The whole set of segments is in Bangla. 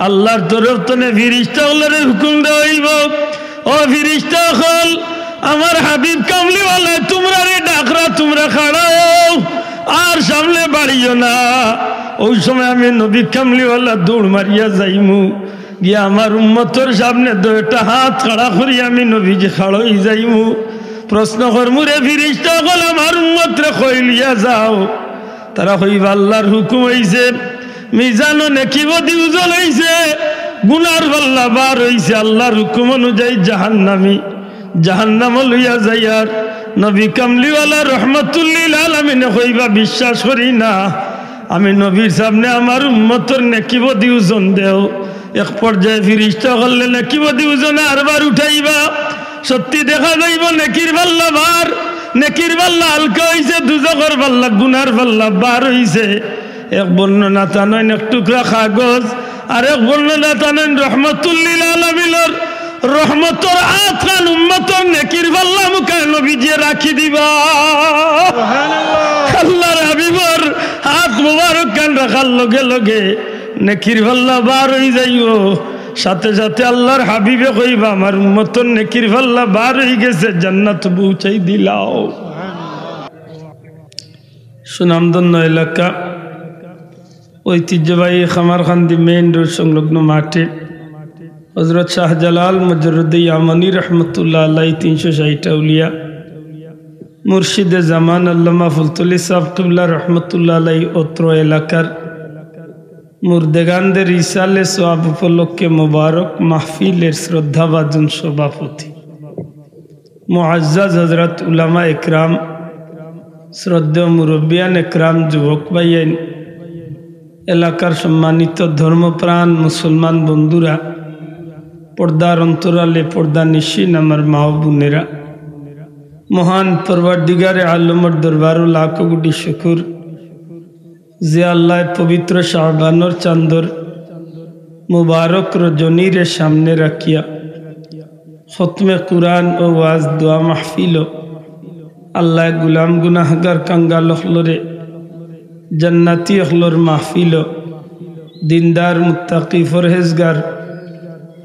আল্লাহর তরফ থেকে ফিরিস্তা হলের হুকুম দেওয়া হইব, ও ফিরিস্তা হল আমার হাবিব কামলিওয়ালা তোমরা রে ডাকরা, তোমরা খাড়াও আর সামনে বাড়িও না। ওই সময় আমি নবী কামলিওয়ালা দৌড় মারিয়া যাইমু, গিয়া আমার উম্মতর সামনে দুইটা হাত খাড়া করি আমি নবীজি খাড়াই যাইমু। প্রশ্ন করমু রে ফিরিস্তা হল আমার উম্মত রে কইলিয়া যাও। তারা কইবা আল্লাহর হুকুম হইছে, মিজানো নেকিব দিউজল হইছে, গুনার পাল্লা বার হইছে, আল্লাহর হুকুম অনুযায়ী জাহান্নাম লইয়া যাইয়ার। নবী কামলিওয়ালা রহমতুল্লিল আলামিনে কইবা বিশ্বাস করি না, আমি নবীর সামনে আমার উম্মতর নেকিব দিউজন দেও। এক পর্যায়ে ফিরিস্তা করলে নেকিব দিউজনে আরবার উঠাইবা, সত্যি দেখা যাইব নেকির পাল্লা বার, নেকির পাল্লা হালকা হইছে, দুজকের পাল্লা গুনার পাল্লা বার হইছে। এক বর্ণনা টানেন এক টুকরা কাগজ, আর এক বর্ণনা টানেন রহমতুল্লিল আলামিনের রহমতর আতখান উম্মতর নেকির পাল্লা মুখে নবীজি রাখি দিবা। আল্লাহর হাবিবর হাত মুবারক কান রাখার লগে লগে নেকির পাল্লা বার হয়ে যাইব। সাথে সাথে আল্লাহর হাবিবে কইবা আমার উম্মতর নেকির পাল্লা বার হয়ে গেছে, জান্নাত পৌঁছাই দিলাও। সুনামধন্য এলাকা, ঐতিহ্যবাহী খামারখান্দি মেইন রোড সংলগ্ন মাঠে হযরত শাহজালাল মুজরুদ্দি ইয়ামানি রহমতুল্লাহ আলাইহি 360 আউলিয়া মুর্শিদে জামান আল্লামা ফুলতুলি সাহেব কিবলা রহমতুল্লাহ আলাইহি অত্র এলাকার মুর্দেগানদের ইসালে সোয়াব উপলক্ষে মুবারক মাহফিলের শ্রদ্ধাভাজন সভাপতি মুআজ্জাজ হযরত উলামা একরাম, শ্রদ্ধেয় মুরব্বিয়ান একরাম, যুবক ভাইয়েন, এলাকার সম্মানিত ধর্মপ্রাণ মুসলমান বন্ধুরা, পর্দার অন্তরালে পর্দা নিশিন আমার মা বোনেরা, মহান পরওয়ারদিগারে আলমের দরবারও লাখো কোটি শুকর যে আল্লাহ পবিত্র শাবানোর চাঁদর মুবারক রজনীরে সামনে রাখিয়া খতমে কুরআন ও ওয়াজ দোয়া মাহফিল আল্লাহ গুলাম গুনাহগার কাঙ্গাল হলরে জান্নাতি হলর মাহফিল দিনদার মুত্তাকি ফরহেজগার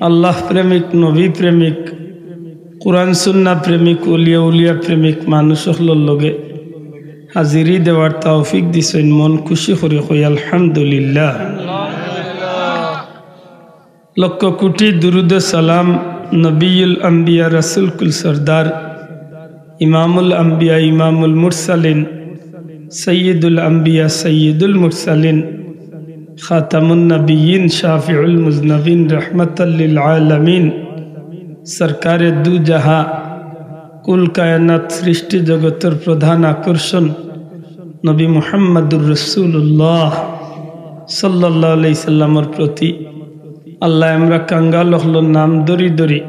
আল্লাহ প্রেমিক, নবী প্রেমিক, কুরআন সুন্নাহ প্রেমিক, উলিয়া উলিয়া প্রেমিক মানুষ হলর লগে হাজিরি দেওয়ার তৌফিক দিছেন। মন খুশি করে কই আলহামদুলিল্লাহ। লক্ষ কোটি দুরুদ সালাম নবিউল আম্বিয়া রাসূল কুল সরদার ইমামুল আম্বিয়া ইমামুল মুরসালিন সৈয়দুল আম্বিয়া সৈয়দুল মুরসালিন খাতামুন নবিয়িন শাফিউল মুজনবিন রহমাতাল লিল আলামিন সরকারে দু জাহা কুল কায়নাত সৃষ্টি জগতের প্রধান আকর্ষণ নবী মুহাম্মদুর রাসূলুল্লাহ সাল্লাল্লাহু আলাইহি সাল্লামের প্রতি আল্লাহ আমরা কাঙ্গাল হল নাম দরি দরি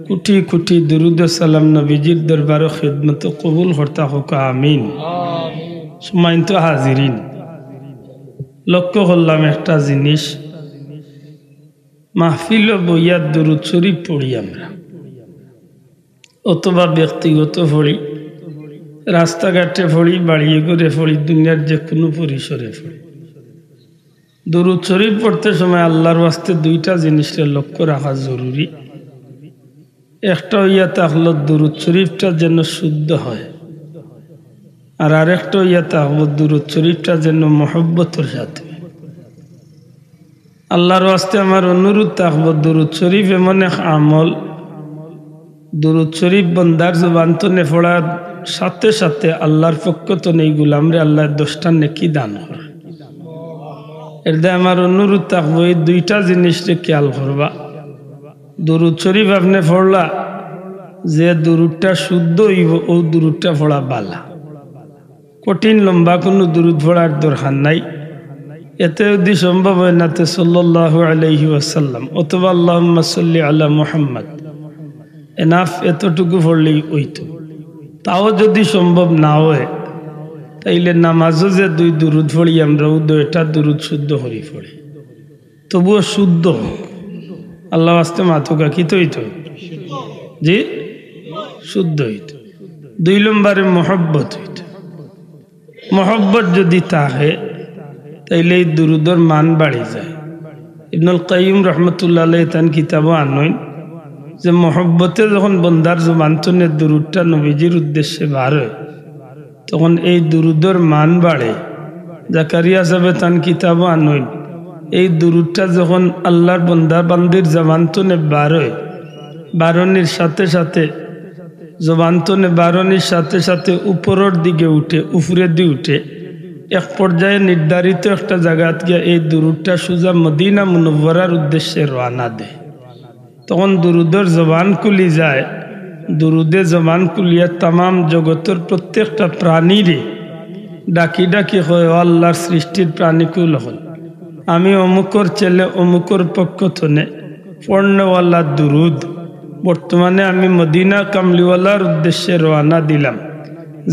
কোটি কোটি দুরুদ সালাম নবীজির দরবারে খিদমত কবুল করতা হোক আমিন। সম্মানিত হাজিরিন, লক্ষ্য করলাম একটা জিনিস, মাহফিল বইয়া দুরুদ শরীফ পড়ি আমরা, অথবা ব্যক্তিগত পড়ি, রাস্তাঘাটে পড়ি, বাড়িয়ে করে পড়ি, দুনিয়ার যে কোনো পরিসরে পড়ি। দুরুদ শরীফ পড়তে সময় আল্লাহর ওয়াস্তে দুইটা জিনিসের লক্ষ্য রাখা জরুরি। একটা হইয়া তাহলে দুরুদ শরীফটা যেন শুদ্ধ হয়, আর আরেকটা হইয়া তাহলে দুরুদ শরীফটা যেন মহব্বতের সাথে। আল্লাহর ওয়াস্তে আমার অনুরোধ থাকবো, দুরুদ শরীফ এমন এক আমল, দুরুদ শরীফ বন্দার জবান তো নে পড়ার সাথে সাথে আল্লাহর পক্ষ তো নেই গুলামরে আল্লাহ 10টা নেকি দান করে। এর দ্বারা আমার অনুরোধ থাকবো এই দুইটা জিনিসকে খেয়াল করবা। দুরুদ শরীফ আপনি পড়লা, যে দুরুদটা শুদ্ধ হইব ও দুরুদটা পড়া বালা। কঠিন লম্বা কোনো দুরুদ পড়ার দরকার নাই। এতে যদি সম্ভব হয় না তে সাল্লাল্লাহু আলাইহি ওয়াসাল্লাম অথবা আল্লাহুম্মা সাল্লি আলা মুহাম্মদ এনাফ, এতটুকু পড়লেই হইতো। তাও যদি সম্ভব না হয় তাইলে নামাজও যে দুই দুরুদ পড়ি আমরা, এটা দুরুদ শুদ্ধ করি পড়ি, তবুও শুদ্ধ আল্লাহ আস্তে মাথুকা কি হইতো, জি শুদ্ধ হইতো। 2 নম্বরে মহব্বত হইতো। মহব্বত যদি থাকে তাইলে এই দুরুদর মান বাড়ি যায়। ইবনুল কাইয়্যিম রাহমাতুল্লাহ আলাইহি তান কিতাবও আনইন যে মহব্বতে যখন বন্দার জবান থেকে দুরূদটা নবীজির উদ্দেশ্যে বার হয় তখন এই দুরূদের মান বাড়ে। জাকারিয়া সাহেব তান কিতাবও আনইন এই দুরূদটা যখন আল্লাহর বন্দার বান্দির জবান থেকে বার হয় বারণের সাথে সাথে জবান থেকে বারণের সাথে সাথে উপরের দিকে উঠে উপরের দিকে উঠে এক পর্যায়ে নির্ধারিত একটা জায়গাত গিয়ে এই দুরূদটা সোজা মদিনা মুনওয়ারার উদ্দেশ্যে রওনা দেয়। তখন দুরুদের জবান খুলি যায়, দুরুদে জবান খুলিয়া তাম জগতের প্রত্যেকটা প্রাণীরে ডাকি ডাকি হয় আল্লাহর সৃষ্টির প্রাণীকুল হল আমি অমুকর ছেলে অমুকর পক্ষ থনে পর্ণওয়ালা দুরুদ বর্তমানে আমি মদিনা কামলিওয়ালার উদ্দেশ্যে রওনা দিলাম।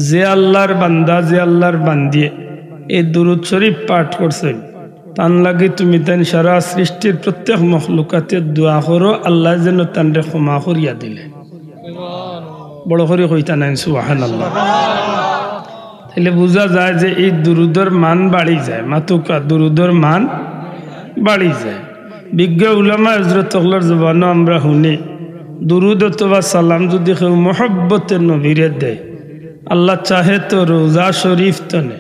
যে আল্লাহর বান্দা যে আল্লাহর বান্দিয়ে এই দুরুদ শরীফ পাঠ করছেন তান লাগে তুমি তান সারা সৃষ্টির প্রত্যেক মখলুকাতে দোয়া করো আল্লাহ যেন তানরে ক্ষমা করিয়া দিলে। বড় করে কইতা নাই সুবহানাল্লাহ। তাহলে বোঝা যায় যে এই দুরুদের মান বাড়ি যায়, মাতুকা দুরুদের মান বাড়ি যায়। বিজ্ঞ উলামা হযরত আল্লাহর জবানও আমরা শুনি দুরুদ অথবা সালাম যদি কেউ মহব্বতের নবীরে দেয় আল্লাহ চাহে তো রোজা শরীফ তনে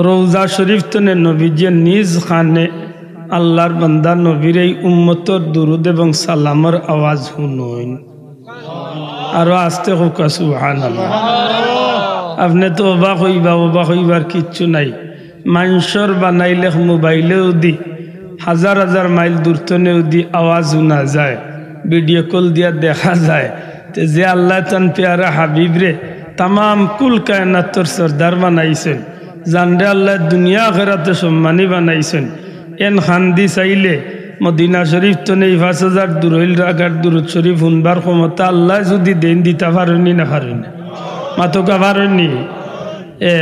রোজা শরীফ তনে নবীজি নিজ খানে আল্লাহর বান্দা নবীর এই উম্মতর দুরুদ এবং সালামর আওয়াজ শুনইন। আরো আস্তে হোক সুবহানাল্লাহ। আপনি তো অবাক হইবার কিচ্ছু নাই। মানুষের বানাইলে মোবাইলেও দি হাজার হাজার মাইল দূরতনেও দি আওয়াজ শোনা যায়, ভিডিও কল দিয়া দেখা যায়। যে আল্লাহ তান পেয়ারা হাবিব রে তাম কুল কায়নাতর সরদার বানাইছেন, জানরে আল্লাহ দুনিয়া আখিরাতে সম্মানী বানাইছেন, এন খান্দি চাইলে মদিনা শরীফ তো নেই ৫,০০০ দূরইল রাগার দুরুদ শরীফ শুনবার ক্ষমতা আল্লাহ যদি দেন দিতে পারেনি না পারেনি মাতকা পারেনি।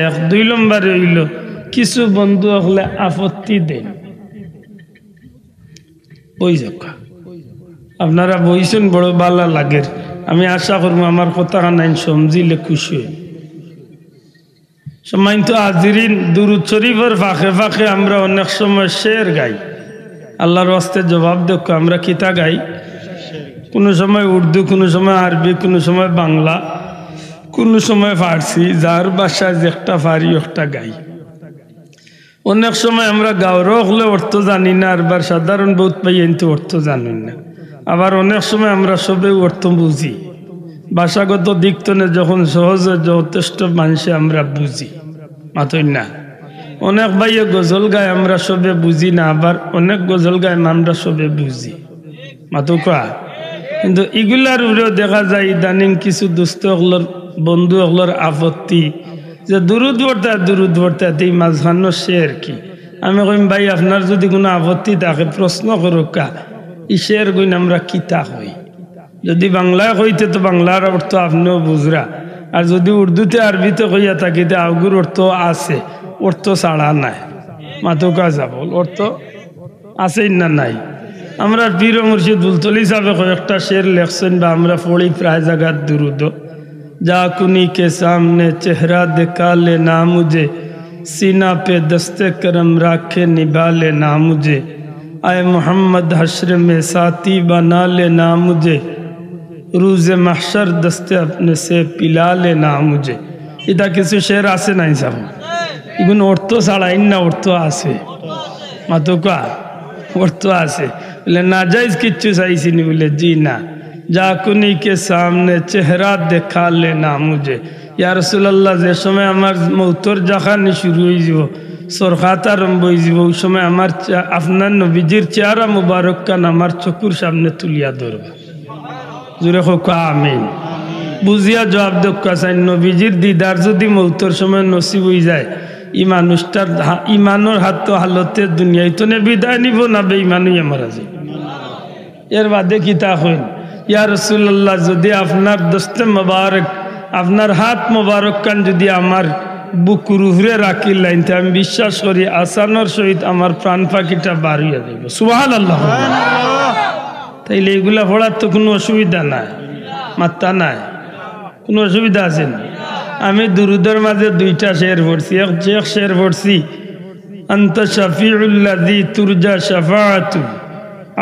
এক দুই নম্বরে হইল কিছু বন্ধু হলে আপত্তি দেন বই যাকা আপনারা বইছেন বড় বালা লাগে। আমি আশা করবো আমার কথা নাই সমজিলে খুশি হই। সময় তো হাজিরিন দুরুদ শরীফের ফাঁকে ফাঁকে আমরা অনেক সময় শের গাই। আল্লাহর ওয়াস্তে জবাব দেখো আমরা কিতা গাই, কোনো সময় উর্দু, কোনো সময় আরবি, কোনো সময় বাংলা, কোনো সময় ফার্সি, যার ভাষায় যে একটা ফারি একটা গাই। অনেক সময় আমরা গাওয়ারও হলে অর্থ জানি না, আরবার সাধারণ বহুত পাই কিন্তু অর্থ জানি না। আবার অনেক সময় আমরা সবে অর্থ বুঝি, ভাষাগত দিক তনে যখন সহজে যথেষ্ট মানুষে আমরা বুঝি মাতই না। অনেক ভাইয়ে গজল গায় আমরা সবে বুঝি না, আবার অনেক গজল গায় আমরা সবে বুঝি মাতুকা। কিন্তু এগুলার উপরেও দেখা যায় ইদানিং কিছু দুস্থ হলর বন্ধু হলর আপত্তি যে দুরুদ ভর্তা এই মাঝখানো শের কি। আমি কইম ভাই আপনার যদি কোনো আপত্তি থাকে প্রশ্ন করুকা ই শের গইন আমরা কিতা হই। যদি বাংলায় কইতে তো বাংলার অর্থ আপনিও বুঝরা, আর যদি উর্দুতে আরবিতে কইয়া থাকিতে আগুর অর্থ আছে, অর্থ ছাড়া নাই মাতুকা যাব অর্থ আছে না নাই। আমরা পীর মুর্শিদ বুলতলি সাহেব কয়েকটা শের লেখছেন বা আমরা পড়ি প্রায় জায়গার দুরুদ। जा कुनी के सामने चेहरा दिखा लेना मुझे, सीना पे दस्ते करम राखे निभा लेना मुझे, आए मोहम्मद हश्र में साथी बना लेना मुझे, रूज़ महशर दस्ते अपने से पिला लेना मुझे। इदा किसी शेर आसे नहीं सब इगुन औरतों साड़ा इन्ना औरतों आसे मातुका औरतों आसे बोले नाजायज किच्चू सही सी नहीं बोले जी ना। जाकुनी के सामने चेहरा देखा लेना मुझे, या रसूलुल्लाह जे समय আমার মৌতর জাখানি শুরু হয়ে যাব সরখাত আরম্ভ হয়ে যাব ওই সময় আমার আপনার নবীজির চেহারা মুবারক কান আমার চোখের সামনে তুলিয়া ধরবা। জোরে হোক আমিন। বুঝিয়া জবাব দক্কা চাই নবীজির দিদার যদি মৌতর সময় নসিব হয়ে যায় ই মানুষটার ইমানের হাত হালতে দুনিয়ায় তো বিদায় নিব না বেঈমানই মারা যায়। এর বাদে কিতা হইন ইয়া রাসূলুল্লাহ যদি আপনার দস্তে মোবারক আপনার হাত মোবারক কান যদি আমার বুকুর উপরে রাখিলেন তে আমি বিশ্বাস করি আসানোর সহিত আমার প্রাণ পাখিটা বার হইয়া যাইব। সুবহানাল্লাহ। তাইলে এগুলা পড়ার তো কোনো অসুবিধা নাই, মাত্তা নাই, কোনো অসুবিধা আছে না। আমি দুরুদের মাঝে দুইটা শের পড়ছি। এক শের পড়ছি আনতা শাফিউল্লাযী তুরজা শাফাআতু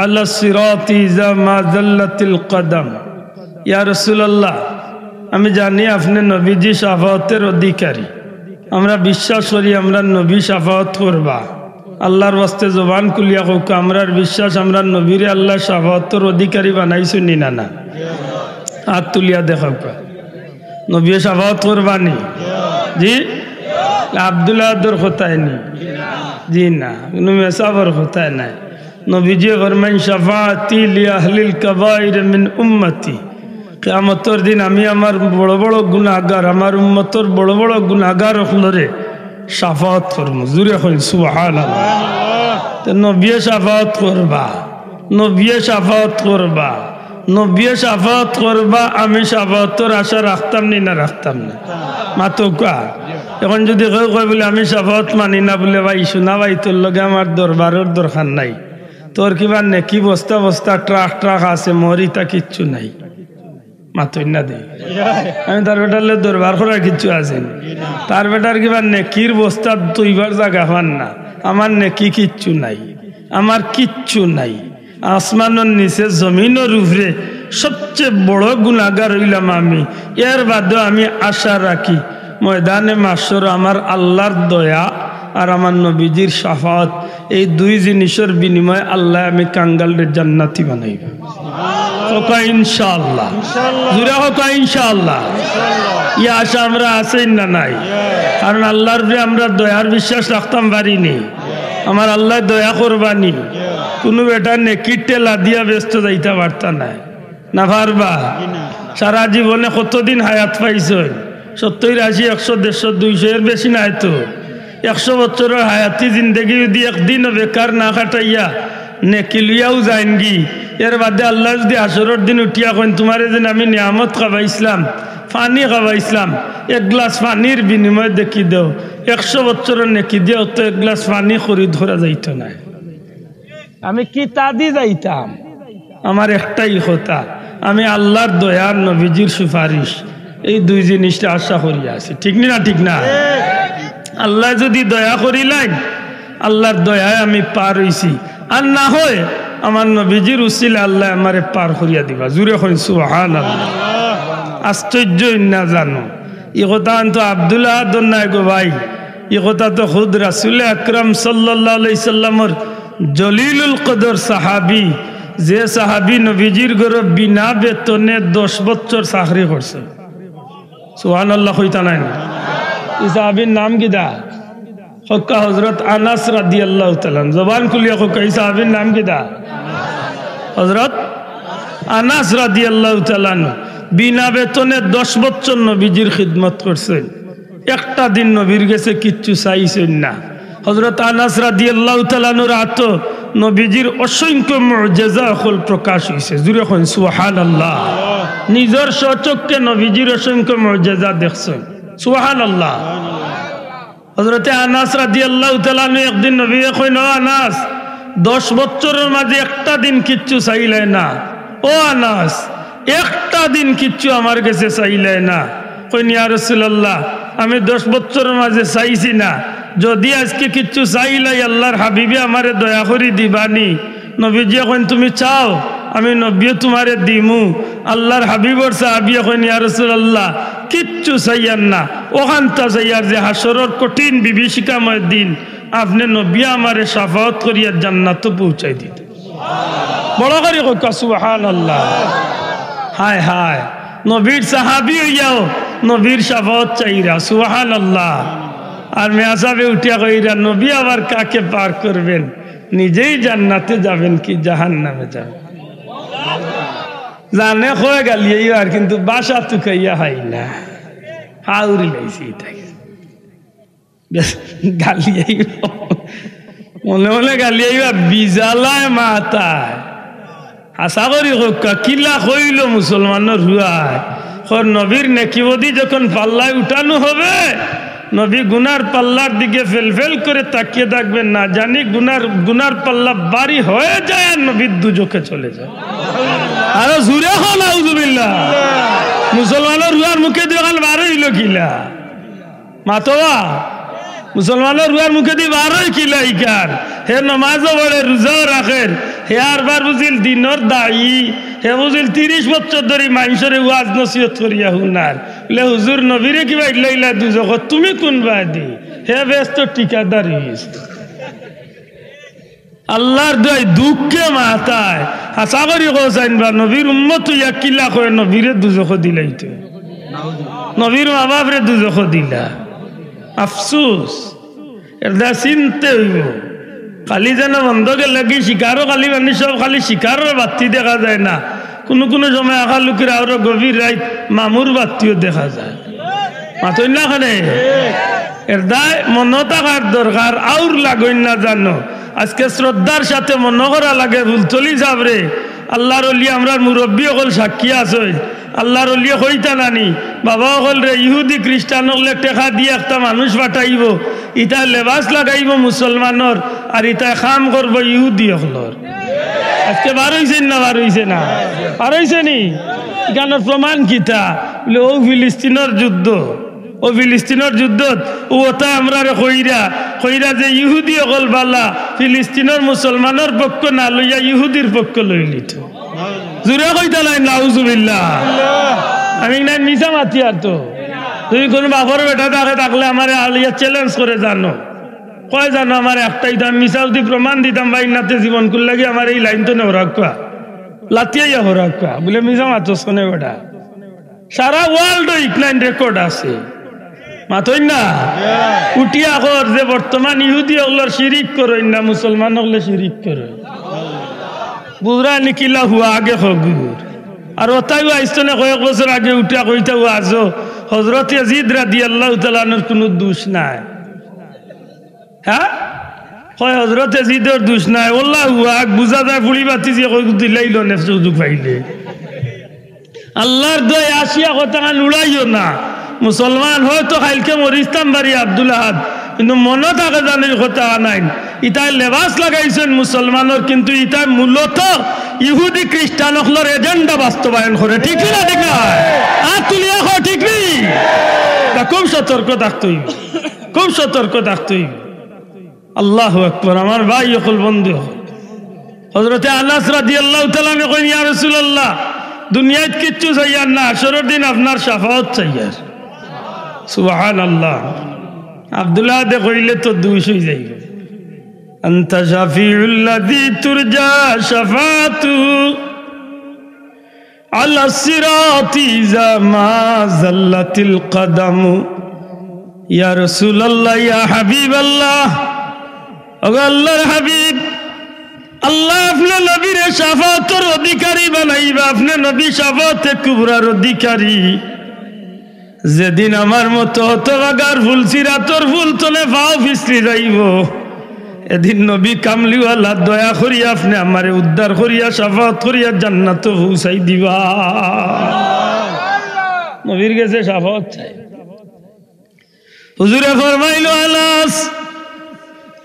على الصراط إذا ما زلت القدم ইয়া রাসূলুল্লাহ আমি জানি আপনি নবীজি শাফাআতের অধিকারী আমরা বিশ্বাস করি আমরা নবী শাফাআত করবা আল্লাহর ওয়াস্তে জবান খুলিয়া হোক আমরার বিশ্বাস আমরা নবীরে আল্লাহ শাফাআতের অধিকারী বানাইছেন না না হাত তুলিয়া দেখাও নবী শাফাআত করবানি জি আব্দুল্লাহ দর কথায় নি জি না কোনো মেসাবর কথায় নাই নবীজি ফরমান শাফাআতি লি আহলিল কাবাইর মিন উম্মতি কিয়ামতের দিন আমি আমার বড় বড় গুনাহগার আমার উম্মতের বড় বড় গুনাহগার হলরে শাফাআত করব জোরে কই সুবহানাল্লাহ তো নবী শাফাআত করবা নবী শাফাআত করবা নবী শাফাআত করবা আমি শাফাআতের আশা রাখতাম না রাখতাম না মাতো কা এখন যদি কই বলে আমি শাফাআত মানি না বলে ভাই শোনা ভাই তোর লগে আমার দরবারের দরকার নাই তোর কিবা নেকি বস্তা বস্তা ট্রাক ট্রাক আছে মরিতা কিচ্ছু নাই মাতই না দে আমি তার বেটার দরবার করার কিচ্ছু আছে তার বেটার কিবা নেকির বস্তা তুইবার জায়গা পান না আমার নেকি কিচ্ছু নাই আমার কিচ্ছু নাই আসমানের নিচে জমিনের উপরে সবচেয়ে বড় গুনাহগার হইলাম আমি এর বাদেও আমি আশা রাখি ময়দানে মাশর আমার আল্লাহর দয়া আর আমার নবীজির শাফাআত এই দুই জিনিসের বিনিময়ে আল্লাহ আমি কাঙ্গালের জান্নাতি বানাইব হোকা ইনশাআল্লাহ জুরা হোকা ইনশাআল্লাহ এই আশা আমরা আছেই না নাই কারণ আল্লাহর উপরে আমরা দয়ার বিশ্বাস রাখতাম পারিনি আমার আল্লাহ দয়া করবানি কোনো বেটা নেকির টেলা দিয়া ব্যস্ত যাইতে পারতা নাই না পারবা সারা জীবনে কতদিন হায়াত পাইছ 70 80 100 150 200 এর বেশি নাই তো 100 বছরের হায়াতি জিন্দগি যদি একদিনও বেকার না কাটাইয়া নেকি লিয়াও যাইনগি এর বাদে আল্লাহ যদি আসরের দিন উঠিয়া কইন তোমারে যেন আমি নিয়ামত খাওয়াইছিলাম পানি খাওয়াইছিলাম এক গ্লাস পানির বিনিময়ে দেখি দেও 100 বছরের নেকি দিয়েও তো এক গ্লাস পানি খরিদ করা যাইত না আমি কি তা দি যাইতাম আমার একটাই কথা আমি আল্লাহর দয়ার নবীজির সুপারিশ এই দুই জিনিসটা আশা করিয়া আছি ঠিক না ঠিক না আল্লাহ যদি দয়া করিলেন আল্লাহর দয়ায় আমি পার হইছি আর না হয় আমার নবীজির উসিলা আল্লাহ আমারে পার করিয়া দিবা জুরে কই সুবহানাল্লাহ আশ্চর্য না জানো এই কথা তো আব্দুল্লাহ দন্নায় গো ভাই এই কথা তো খুদ রাসূল আকরাম সাল্লাল্লাহু আলাইহি সাল্লামের জলিলুল কদর সাহাবী যে সাহাবী নবীজির ঘরে বিনা বেতনে 10 বছর চাকরি করছে সুবহানাল্লাহ কইতা নাই এই সাহাবীর নাম কি দা হক্কা হযরত আনাস রাদিয়াল্লাহু তাআলা জবান খুলিয়া কই এই সাহাবীর নাম কি দা হযরত আনাস রাদিয়াল্লাহু তাআলা বিনা বেতনে 10 বছর নবীজির খিদমত করছেন একটা দিন নবীর কাছে কিচ্ছু চাইছেন না হযরত আনাস রাদিয়াল্লাহু তাআলা রাত নবীজির অসংখ্য মুজিজা হল প্রকাশ হইছে জুরে কোন সুবহানাল্লাহ নিজের চক্ষে নবীজির অসংখ্য মুজিজা দেখছেন সুবহানাল্লাহ হযরত আনাস রাদিয়াল্লাহু তাআলা একদিন নবী কইন আনাস 10 বছরের মাঝে একটা দিন কিচ্ছু চাইলে না ও আনাস একটা দিন কিচ্ছু আমার কাছে চাইলে না কইন ইয়া রাসূলুল্লাহ আমি 10 বছরের মাঝে চাইছি না যদি আজকে কিচ্ছু চাইলাই আল্লাহর হাবিবে আমারে দয়া করে দিবানি নবীজি কইন তুমি চাও আমি নবী তোমারে দিমু আল্লাহর হাবিবর সাহাবী কইন ইয়া রাসূলুল্লাহ কিচ্ছু চাইয়ান না ওখানটা চাইয়ার যে হাসরের কঠিন বিভীষিকাময় দিন আপনি নবী আমারে শাফাআত করিয়া জান্নাতে পৌঁছাই দিতে বড় করে কই সুবহানাল্লাহ হায় হায় নবীর সাহাবী হইয়াও নবীর শাফাআত চাইরা সুবহানাল্লাহ আর মিয়া সাহেব উঠিয়া কইরা নবী আবার কাকে পার করবেন নিজেই জান্নাতে যাবেন কি জাহান্নামে যাবেন জানে হয়ে গালিয়ে আর কিন্তু বাসা তো খাইয়া হয় না হাউরি লাইছি এটাই গালিয়ে মনে মনে গালিয়ে বিজালায় মাথায় আশা করি কিলা কইল মুসলমানের হুয়ায় নবীর নেকিবদি যখন পাল্লায় উঠানো হবে নবী গুনার পাল্লার দিকে ফেলফেল করে তাকিয়ে থাকবেন না জানি গুনার পাল্লা বাড়ি হয়ে যায় আর নবী দুজকে চলে যায় আরো জুড়ে হল আউযুবিল্লাহ মুসলমানের রুয়ার মুখে দিয়ে বার হইল কিলা মাতোয়া মুসলমানের রুয়ার মুখে দিয়ে বার হয় কিলা ইকার হে নমাজও পড়ে রোজাও রাখেন হে আরবার বুঝিল দিনর দায়ী হে বুঝিল 30 বছর ধরে মানুষের ওয়াজ নসিহত করিয়া হুনার বলে হুজুর নবীরে কিবা ইল্লা দুজখ তুমি কোন বাদি হে ব্যস্ত ঠিকাদার হইছে আল্লাহর দয় দুঃখে মাথায় হাসা করি কোসাইনবা নবীর উম্মত ইয়া কিলা করে নবীরে দুজখ দিলাইতে নবীর মা বাপরে দুজখ দিলা আফসোস এটা চিনতে হইব খালি যেন বন্ধকে লাগি শিকারও খালি মানে সব খালি শিকারের বাতি দেখা যায় না কোনো কোনো সময় আঁকা লোকের আরো গভীর রাত মামুর বাতিও দেখা যায় মাতই না খানে এর দায় মনে থাকার দরকার আউর লাগই না জানো আজকে শ্রদ্ধার সাথে মনে করা লাগে ফুলতলি সাবরে আল্লাহর অলি আমরার মুরব্বী অকল সাক্ষী আছে আল্লাহর অলি হইতা নানি বাবা অকল রে ইহুদি খ্রিস্টান হলে টেকা দিয়ে একটা মানুষ পাঠাইব ইটা লেবাস লাগাইব মুসলমানের আর ইটা কাম করবো ইহুদি অকলর আজকে বার হইছে না বার হইছে না বার হইছে নি এখানের প্রমাণ কিতা বলে ও ফিলিস্তিনের যুদ্ধ ও ফিলিস্তিনের যুদ্ধত ও ওটা আমরা কইরা যে ইহুদি অকল বালা ফিলিস্তিনের মুসলমানের পক্ষ না লইয়া ইহুদির পক্ষ লইলিত জুড়ে কইতা নাই নাউজুবিল্লাহ আমি না মিছা মাতি আর তো তুমি কোন বাপর বেটা থাকে থাকলে আমার আলিয়া চ্যালেঞ্জ করে জানো কয় জানো আমার একটাই দাম মিছা যদি প্রমাণ দিতাম ভাই নাতে জীবন করলে লাগে আমার এই লাইন তো নেও রাখা লাতিয়াইয়া হো রাখা বলে মিছা মাতো শোনে বেটা সারা ওয়ার্ল্ড ইকলাইন রেকর্ড আছে মাতই না উঠিয়া কর যে বর্তমান ইহুদি হগলর শিরিক করই না মুসলমান হগলে শিরিক করে বুঝরা নিকিলা হুয়া আগে হগুর আর ওটাইও আইসনে কয়েক বছর আগে উঠিয়া কইতা আজো হযরত ইয়াজিদ রাদিয়াল্লাহু তাআলা আনহুর কোনো দোষ নাই হ্যাঁ কয় হযরত ইয়াজিদের দোষ নাই আল্লাহু আক বুঝা যায় ফুলি বাতি যে কই দিলাইলো না সুযোগ পাইলে আল্লাহর দয়া আসিয়া কথা উড়াইও না মুসলমান হয়তো কালকে মরিস্তাম বাড়ি আব্দুল আহাদ কিন্তু মনে থাকে জানির কথা নাই ইটাই লেবাস লাগাইছেন মুসলমানের কিন্তু ইটাই মূলত ইহুদি খ্রিস্টান হলর এজেন্ডা বাস্তবায়ন করে ঠিক না ঠিক না আর তুলিয়া হয় ঠিক নেই খুব সতর্ক থাকতে হইব খুব সতর্ক থাকতে হইব আল্লাহু আকবার আমার ভাই হল বন্ধু হযরতে আনাস রাদিয়াল্লাহু তাআলা কইন ইয়া রাসূলুল্লাহ দুনিয়াত কিচ্ছু চাইয়ার না আসরের দিন আপনার শাফাআত চাইয়ার সুবহানাল্লাহ আব্দুল্লাহ দে কইলে তো দুইশ হই যাইবে আনতা শাফিউল লাযী তুরজা শাফাআতু আলা সিরাতি জামা যাল্লাতিল কদম ইয়া রাসূলুল্লাহ ইয়া হাবিবাল্লাহ ও আল্লাহর হাবিব আল্লাহ আপনার নবীর শাফাতের অধিকারী বানাইবা আপনার নবী শাফাতে কুবরার অধিকারী যেদিন আমার মতো হতভাগার ফুল সিরাতর ফুল তলে পাও ফিসলি যাইব এদিন নবী কামলিওয়ালা দয়া করিয়া আপনি আমারে উদ্ধার করিয়া শাফাত করিয়া জান্নাত পৌঁছাই দিবা নবীর কাছে শাফাত চাই হুজুরে ফরমাইলো আলাস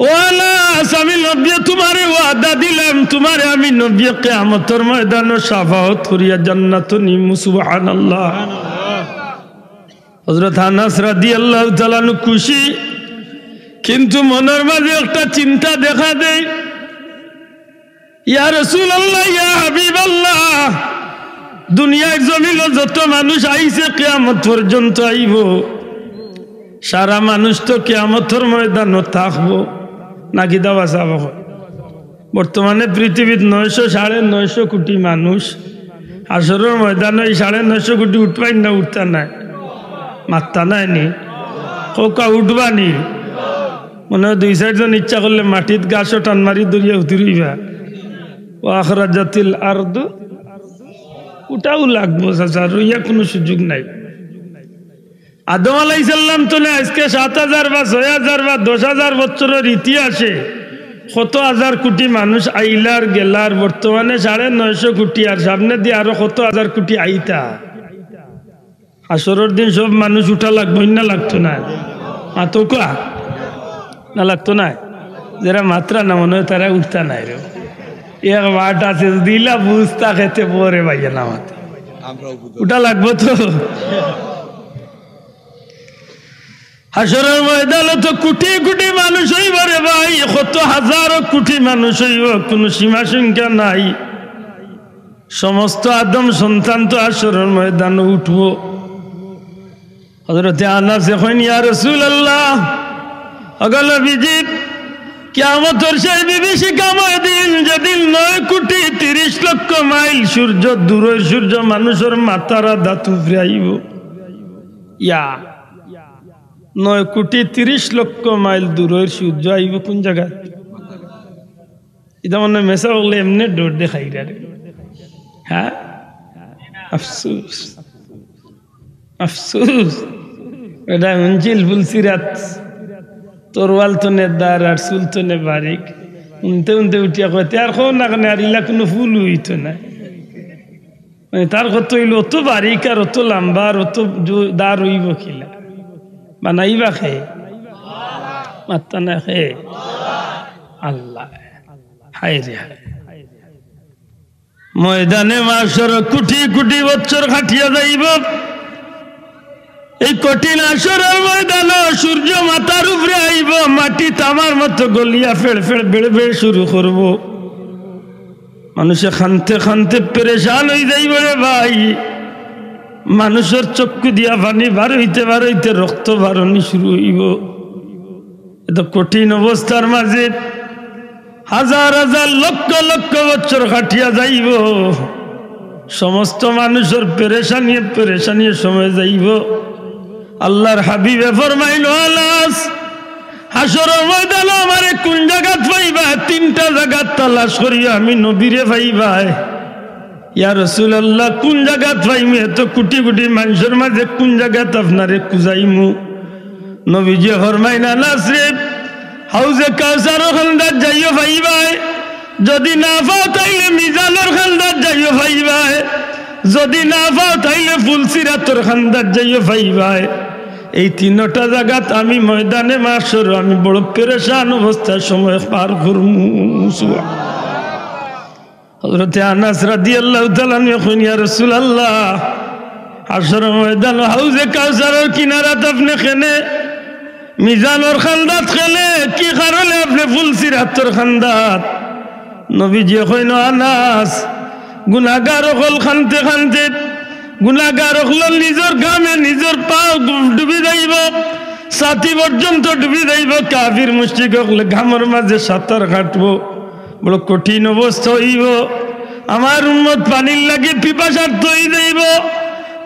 ওয়ালাস আমি নবী তোমারে ওয়াদা দিলাম তোমারে আমি নবী কিয়ামতের ময়দানে শাফাত করিয়া জান্নাত নিমু সুবহানাল্লাহ হযরত আনাস রাদিয়াল্লাহু তাআলা আনহু খুশি কিন্তু মনের মাঝে একটা চিন্তা দেখা দেয় ইয়া রাসূলুল্লাহ ইয়া হাবিবাল্লাহ দুনিয়ার জমিনে যত মানুষ আইছে কিয়ামত পর্যন্ত আইব সারা মানুষ তো কিয়ামতের ময়দানে থাকবো নাকি দাওয়া চাব বর্তমানে পৃথিবীর 900-950 কোটি মানুষ আসরের ময়দানে 950 কোটি উঠবাই না উঠতা নাই মাত্তা নাই নি কোকা উঠবানি মনে হয় 2-4 জন ইচ্ছা করলে মাটিত গাছও টান মারি দরিয়া উতরিবা ও আখরাজাতিল আরদু উঠাও লাগবো চাচা রইয়া কোনো সুযোগ নাই আদম আলাইহিস সালাম তো না আজকে 7,000 বা 6,000 বা 10,000 বছরের ইতিহাসে কত হাজার কোটি মানুষ আইলার গেলার বর্তমানে 950 কোটি আর সামনে দিয়ে আরো কত হাজার কোটি আইতা আসরের দিন সব মানুষ উঠা লাগবো না লাগতো না আতকা না লাগতো না যারা মাত্রা না মনে হয় তারা উঠতা নাই রে এক বাট আছে দিলা বুঝতা খেতে পরে ভাইয়া নামাতে উঠা লাগবো তো হাসরের ময়দানে তো কোটি কোটি মানুষ হইব রে ভাই, কত হাজার কোটি মানুষ হইব, কোনো সীমা সংখ্যা নাই। সমস্ত আদম সন্তান তো হাসরের ময়দানে উঠবো। হযরতে আনাস কইন, ইয়া রাসূলুল্লাহ, ওগো নবীজি, কিয়ামতের সেই বিভীষিকাময় দিন, যেদিন 9 কোটি 30 লক্ষ মাইল সূর্য দূরের সূর্য মানুষের মাথার দাঁত উপরে আইব। ইয়া 9 কোটি 30 লক্ষ মাইল দূরের সূর্য আইব কোন জায়গায়? এটা মনে মেসা বললে এমনি ডোর দেখাই রে। হ্যাঁ, আফসোস আফসোস। এটা মঞ্জিল বুলসিরাত, তোরওয়াল তো নেদার আর চুল তো নে বারিক, উনতে উনতে উঠিয়া কইতে আর কো না কেন, আর ইলা কোনো ফুল হইতো না। মানে তার কত হইল, অত বারিক আর অত লম্বা আর অত দার হইব খিলা বানাইবা খে মাত্তা না খে আল্লাহ। হায় রে ময়দানে মাশর কোটি কোটি বছর খাটিয়া যাইব। এই কঠিন আসরের ময়দানে সূর্য মাথার উপরে আইব, মাটি তামার মতো গলিয়া ফেড় ফেড় বেড়ে বেড়ে শুরু করব। মানুষে খানতে খানতে পেরেশান হয়ে যাইব রে ভাই। মানুষের চক্ষু দিয়া পানি বার হইতে রক্ত বারণী শুরু হইব। এত কঠিন অবস্থার মাঝে হাজার হাজার লক্ষ লক্ষ বছর খাটিয়া যাইব। সমস্ত মানুষের পেরেশানিয়ে সময় যাইব। আল্লাহর হাবিবে ফরমাইল, আলাস হাসরের ময়দানে আমারে কোন জায়গাত পাইবা? 3টা জায়গা তালাশ করিয়া আমি নবীরে পাইবা। ইয়া রাসূলুল্লাহ, কোন জায়গাত পাইমু? এত কোটি কোটি মানুষের মাঝে কোন জায়গাত আপনারে খুঁজাইমু? নবীজি ফরমাইন, আনাস রে, হাউজে কাউসারের খান্দাত যাইও পাইবা। যদি না পাও তাইলে মিজানের খান্দাত যাইও পাইবা। যদি না পাও তাইলে ফুলসিরাতের খান্দাত যাইও পাইবা। এই 3টা জায়গাত আমি ময়দানে মাশর আমি বড় পেরেশান অবস্থায় সময় পার করমু। হযরতে আনাস রাদিয়াল্লাহু তাআলা কইন, ইয়া রাসূলুল্লাহ, হাশরের ময়দান হাউজে কাউসারের কিনারাত আপনি কেনে, মিজানের খান্দাত কেনে, কি কারণে আপনি ফুলসিরাতের খান্দাত? নবীজি কইন, আনাস, গুনাহগার হল খানতে খানতে গুনাহগার হল নিজের গামে নিজের পা ডুবি যাইব, ছাতি পর্যন্ত ডুবি যাইব। কাফির মুশরিক হলে ঘামের মাঝে সাঁতার কাটবো, বড় কঠিন অবস্থা হইব। আমার উম্মত পানির লাগে পিপাসার্থ হয়ে যাইব।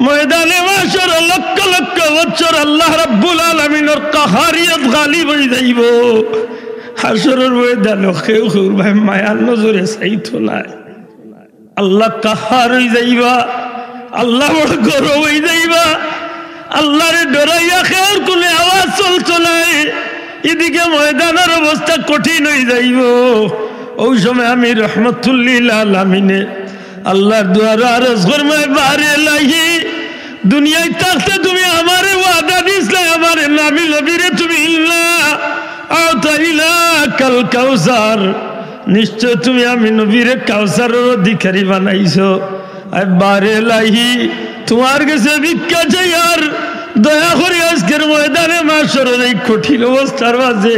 ময়দানে মাশর লক্ষ লক্ষ বছর আল্লাহ রাব্বুল আলামিনের কাহারিয়ত গালিব হয়ে যাইব। হাশরের ময়দানে কেউ কেউ ভাই মায়ার নজরে চাইতো না। আল্লাহ কাহার হয়ে যাইবা, আল্লাহ বড় গরম হয়ে যাইবা। আল্লাহরে ডরাইয়া খেয়ার কোনো আওয়াজ চলতো নাই। এদিকে ময়দানের অবস্থা কঠিন হয়ে যাইব। ওই সময় আমি রহমতুল্লিল আলামিনে আল্লাহর দুয়ারে আরজ ফরমায়, বারে লাহি, দুনিয়ায় থাকতে তুমি আমারে ওয়াদা দিছিলে, আমারে নবী নবীরে তুমি ইল্লা আতাইলা কাল কাউসার, নিশ্চয় তুমি আমি নবীরে কাউসারের অধিকারী বানাইছো। বারে লাহি, তোমার কাছে ভিক্ষা চাই, আর দয়া করে আজকের ময়দানে মাশরের এই কঠিন অবস্থার মাঝে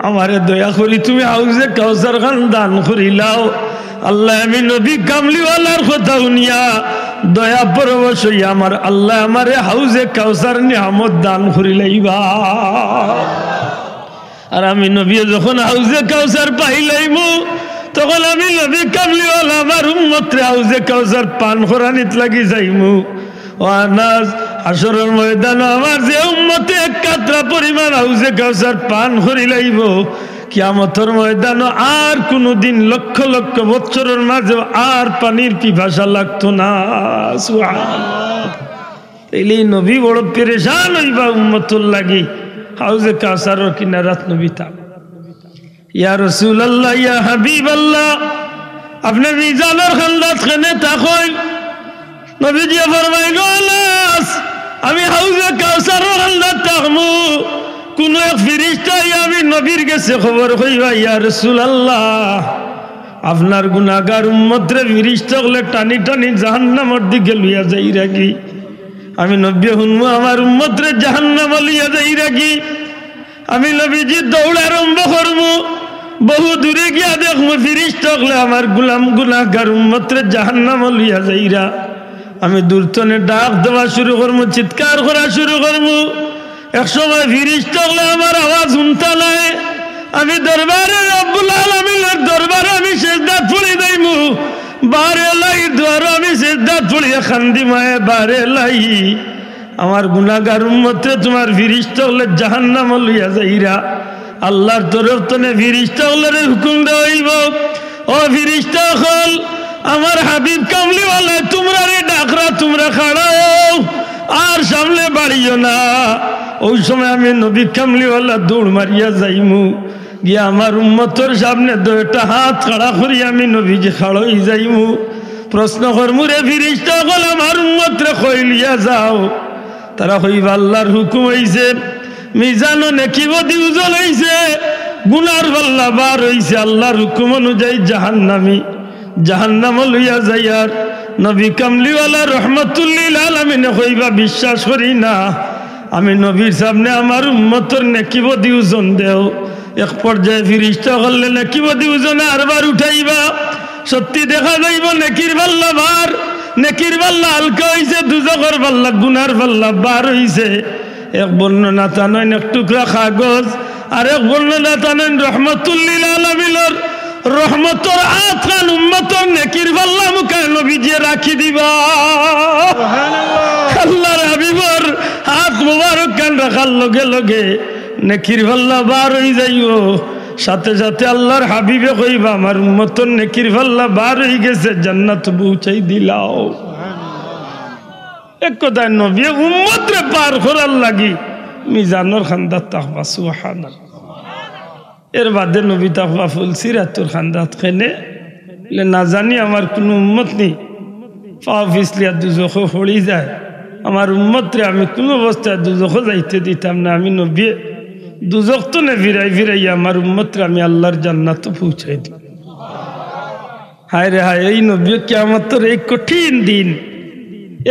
আমারে দয়া করি তুমি হাউজে কাউসার খান দান করিলাও। আল্লাহ, আমি নবী কামলিওয়ালার কথা শুনিয়া দয়া পরবশ হইয়া আমার আল্লাহ আমারে হাউজে কাউসার নিয়ামত দান করিলাইবা। আর আমি নবী যখন হাউজে কাউসার পাইলাইমু, তখন আমি নবী কামলিওয়ালা আমার উম্মতরে হাউজে কাউসার পান করানিত লাগি যাইমু। ও আনাস, হাশরের ময়দান আমার যে উম্মতে 1 কাতরা পরিমাণ হাউজে কাউসার পান করিলাইব, কিয়ামতের ময়দান আর কোনদিন লক্ষ লক্ষ বছরের মাঝে আর পানির পিপাসা লাগতো না। সুবহানাল্লাহ। তাইলে নবী বড় পেরেশান হইবা উম্মতুল লাগি, হাউজে কাউসারের কিনারাত নবী তা। ইয়া রাসূলুল্লাহ, ইয়া হাবিবাল্লাহ, আপনি মিজানের খান্দাত খানে তাকই। নবীজি ফরমাইল, আলাস, আমি হাউজে কাউসারের খান্দাত তাকমু। কোন এক ফেরেশতা আমি নবীর কাছে খবর কইবা, ইয়া রাসূলুল্লাহ, আপনার গুনাহগার উম্মতরে ফেরেশতা হলে টানি টানি জাহান্নামের দিকে লইয়া যাই রাখি। আমি নবী হুনমু আমার উম্মতরে জাহান্নাম লিয়া যাই রাখি আমি নবীজি দৌড় আরম্ভ করবো বহু দূরে গিয়া দেখবো ফিরিস্তা হলে আমার গুলাম গুনাহগার উম্মতরে জাহান্নাম লিয়া যাইরা আমি দূরতনে ডাক দেওয়া শুরু করবো চিৎকার করা শুরু করবো এক সময় ফিরিস্তা হলে আমার আওয়াজ শুনতা নাই আমি দরবারে রব্বুল আলামিনের দরবারে আমি সিজদা পড়ি দেইমু বারে লাই দ্বার আমি সিজদা পড়ি খান্দি মায়ে বারে লাই আমার গুনাহগার উম্মতে তোমার ফিরিস্তা হলে জাহান্নাম লইয়া যাইরা আল্লাহর তরফ থেকে ফিরিস্তা হলে হুকুম দেওয়াইব ও ফিরিস্তা হল আমার হাবিব কামলিওয়ালা তোমরা রে ডাকরা তোমরা খাড়াও আর সামনে বাড়িও না ওই সময় আমি নবী কামলিওয়ালা দৌড় মারিয়া যাইমু গিয়া আমার উম্মতর সামনে দুইটা হাত খাড়া করি আমি নবীজি খাড়াই যাইমু প্রশ্ন করমু রে ফিরিস্তা হল আমার উম্মতরে কইলিয়া যাও তারা হইবা আল্লাহর হুকুম হইছে মিজানো নেকিব দিউজল হইছে গুনার পাল্লা বার হইছে আল্লাহর হুকুম অনুযায়ী জাহান্নাম লইয়া যাইয়ার নবী কামলিওয়ালা রহমতুল্লিল আলামিনে হইবা বিশ্বাস করি না আমি নবীর সামনে আমার উম্মতর নেকিব দিউজন দেও এক পর্যায়ে ফিরিস্তা করলে নেকিব দিউজনে আরবার উঠাইবা সত্যি দেখা যাইব নেকির পাল্লা বার নেকির পাল্লা হালকা হইছে দুজখর পাল্লা গুনার পাল্লা বার হইছে এক বর্ণনা টানেন এক টুকরা কাগজ আর এক বর্ণনা টানেন রহমতুল্লিল আলামিনের রহমতর আতখান উম্মতর নেকির পাল্লা মুখে নবীজি রাখি দিবা আল্লাহর হাবিবর হাত মুবারক কান রাখার লগে লগে নেকির পাল্লা বার হয়ে যাইও সাথে সাথে আল্লাহর হাবিবে কইবা আমার উম্মতর নেকির পাল্লা বার হয়ে গেছে জান্নাত পৌঁছাই দিলাও এক কথায় নবী উম্মতরে পার করার লাগি মিজানোর খান্দাত তাকবা সুবহানাল্লাহ এর বাদে নবী তাকবা ফুলসিরাতুর খান্দাত খেনে না জানি আমার কোনো উম্মত নেই পা ফিসলিয়া দুজখে পড়ি যায় আমার উম্মতরে আমি কোনো অবস্থায় দুজখে যাইতে দিতাম না আমি নবী দুজখ তো না ফিরাই ফিরাইয়া আমার উম্মতরে আমি আল্লাহর জান্নাত পৌঁছাই দিই হায় রে হায় এই নবী কিয়ামতের এই কঠিন দিন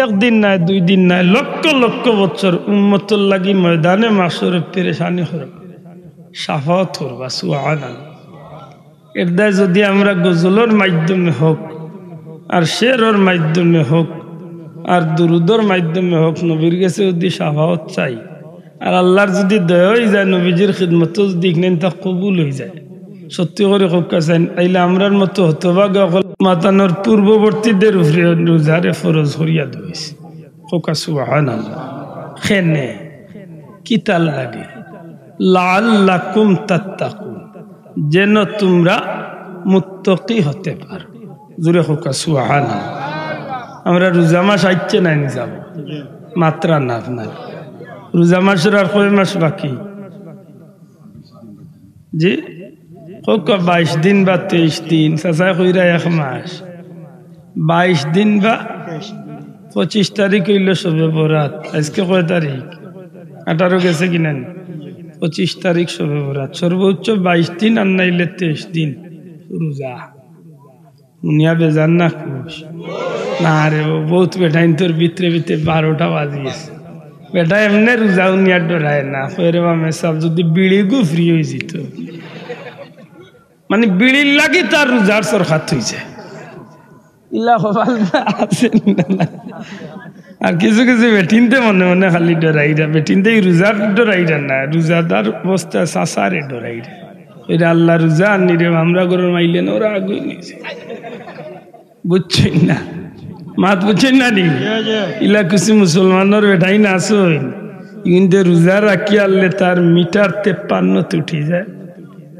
একদিন নাই দুই দিন নাই লক্ষ লক্ষ বছর উম্মতর লাগি ময়দানে মাসরে পেরেশানি হরব সাফাত করবা সুবহানাল্লাহ এর দায় যদি আমরা গজলের মাধ্যমে হোক আর শেরের মাধ্যমে হোক আর দুরুদর মাধ্যমে হোক নবীর কাছে যদি সাফাত চাই আর আল্লাহর যদি দয়া হয়ে যায় নবীজির খিদমত যদি নেন তা কবুল হয়ে যায় সত্যি করে হোক কাছেন আইলে আমরার মতো হতভাগা মাতানোর পূর্ববর্তীদের উপরে রোজারে ফরজ হরিয়া দিয়েছে হোক সুবহানাল্লাহ খেনে কিতাল লাগে লাআল্লাকুম তাত্তাকুন যেন তোমরা মুত্তাকি হতে পারো জোরে হোক সুবহানাল্লাহ আমরা রোজা মাস আইছে নাই যাব মাত্রা না আপনার রোজা মাসের আর কয় মাস বাকি জি হোক 22 দিন বা 23 দিন চাচা কইরা এক মাস 22 দিন বা 25 তারিখ হইল শবে বরাত আজকে কয় তারিখ 18 গেছে কিনা 25 তারিখ শবে বরাত সর্বোচ্চ 22 দিন আর নাইলে 23 দিন রোজা উনিয়া বেজান না খুশ না রে বহুত বেটাইন তোর ভিতরে ভিতরে 12টা বাজিয়েছে বেটা এমনি রোজা উনিয়া ডরায় না ফেরে মামে সব যদি বিড়ি গুফরি হয়ে যেত মানে বিড়ির লাগি তার রোজার সরখাত হয়েছে আর কিছু কিছু বেটিনতে মনে মনে খালি ডরাইরা বেটিনতে রোজার ডরাইরা না রোজাদার অবস্থা চাষারে ডরাইরা ওইটা আল্লাহ রোজা আনি রে আমরা গরম মাইলে না ওরা আগুই নিয়েছে বুঝছেন না মাত বুঝছেন না নি ইলা কিছু মুসলমানের বেটাই না আসই কিন্তু রোজা রাখি আনলে তার মিটার 53 উঠি যায়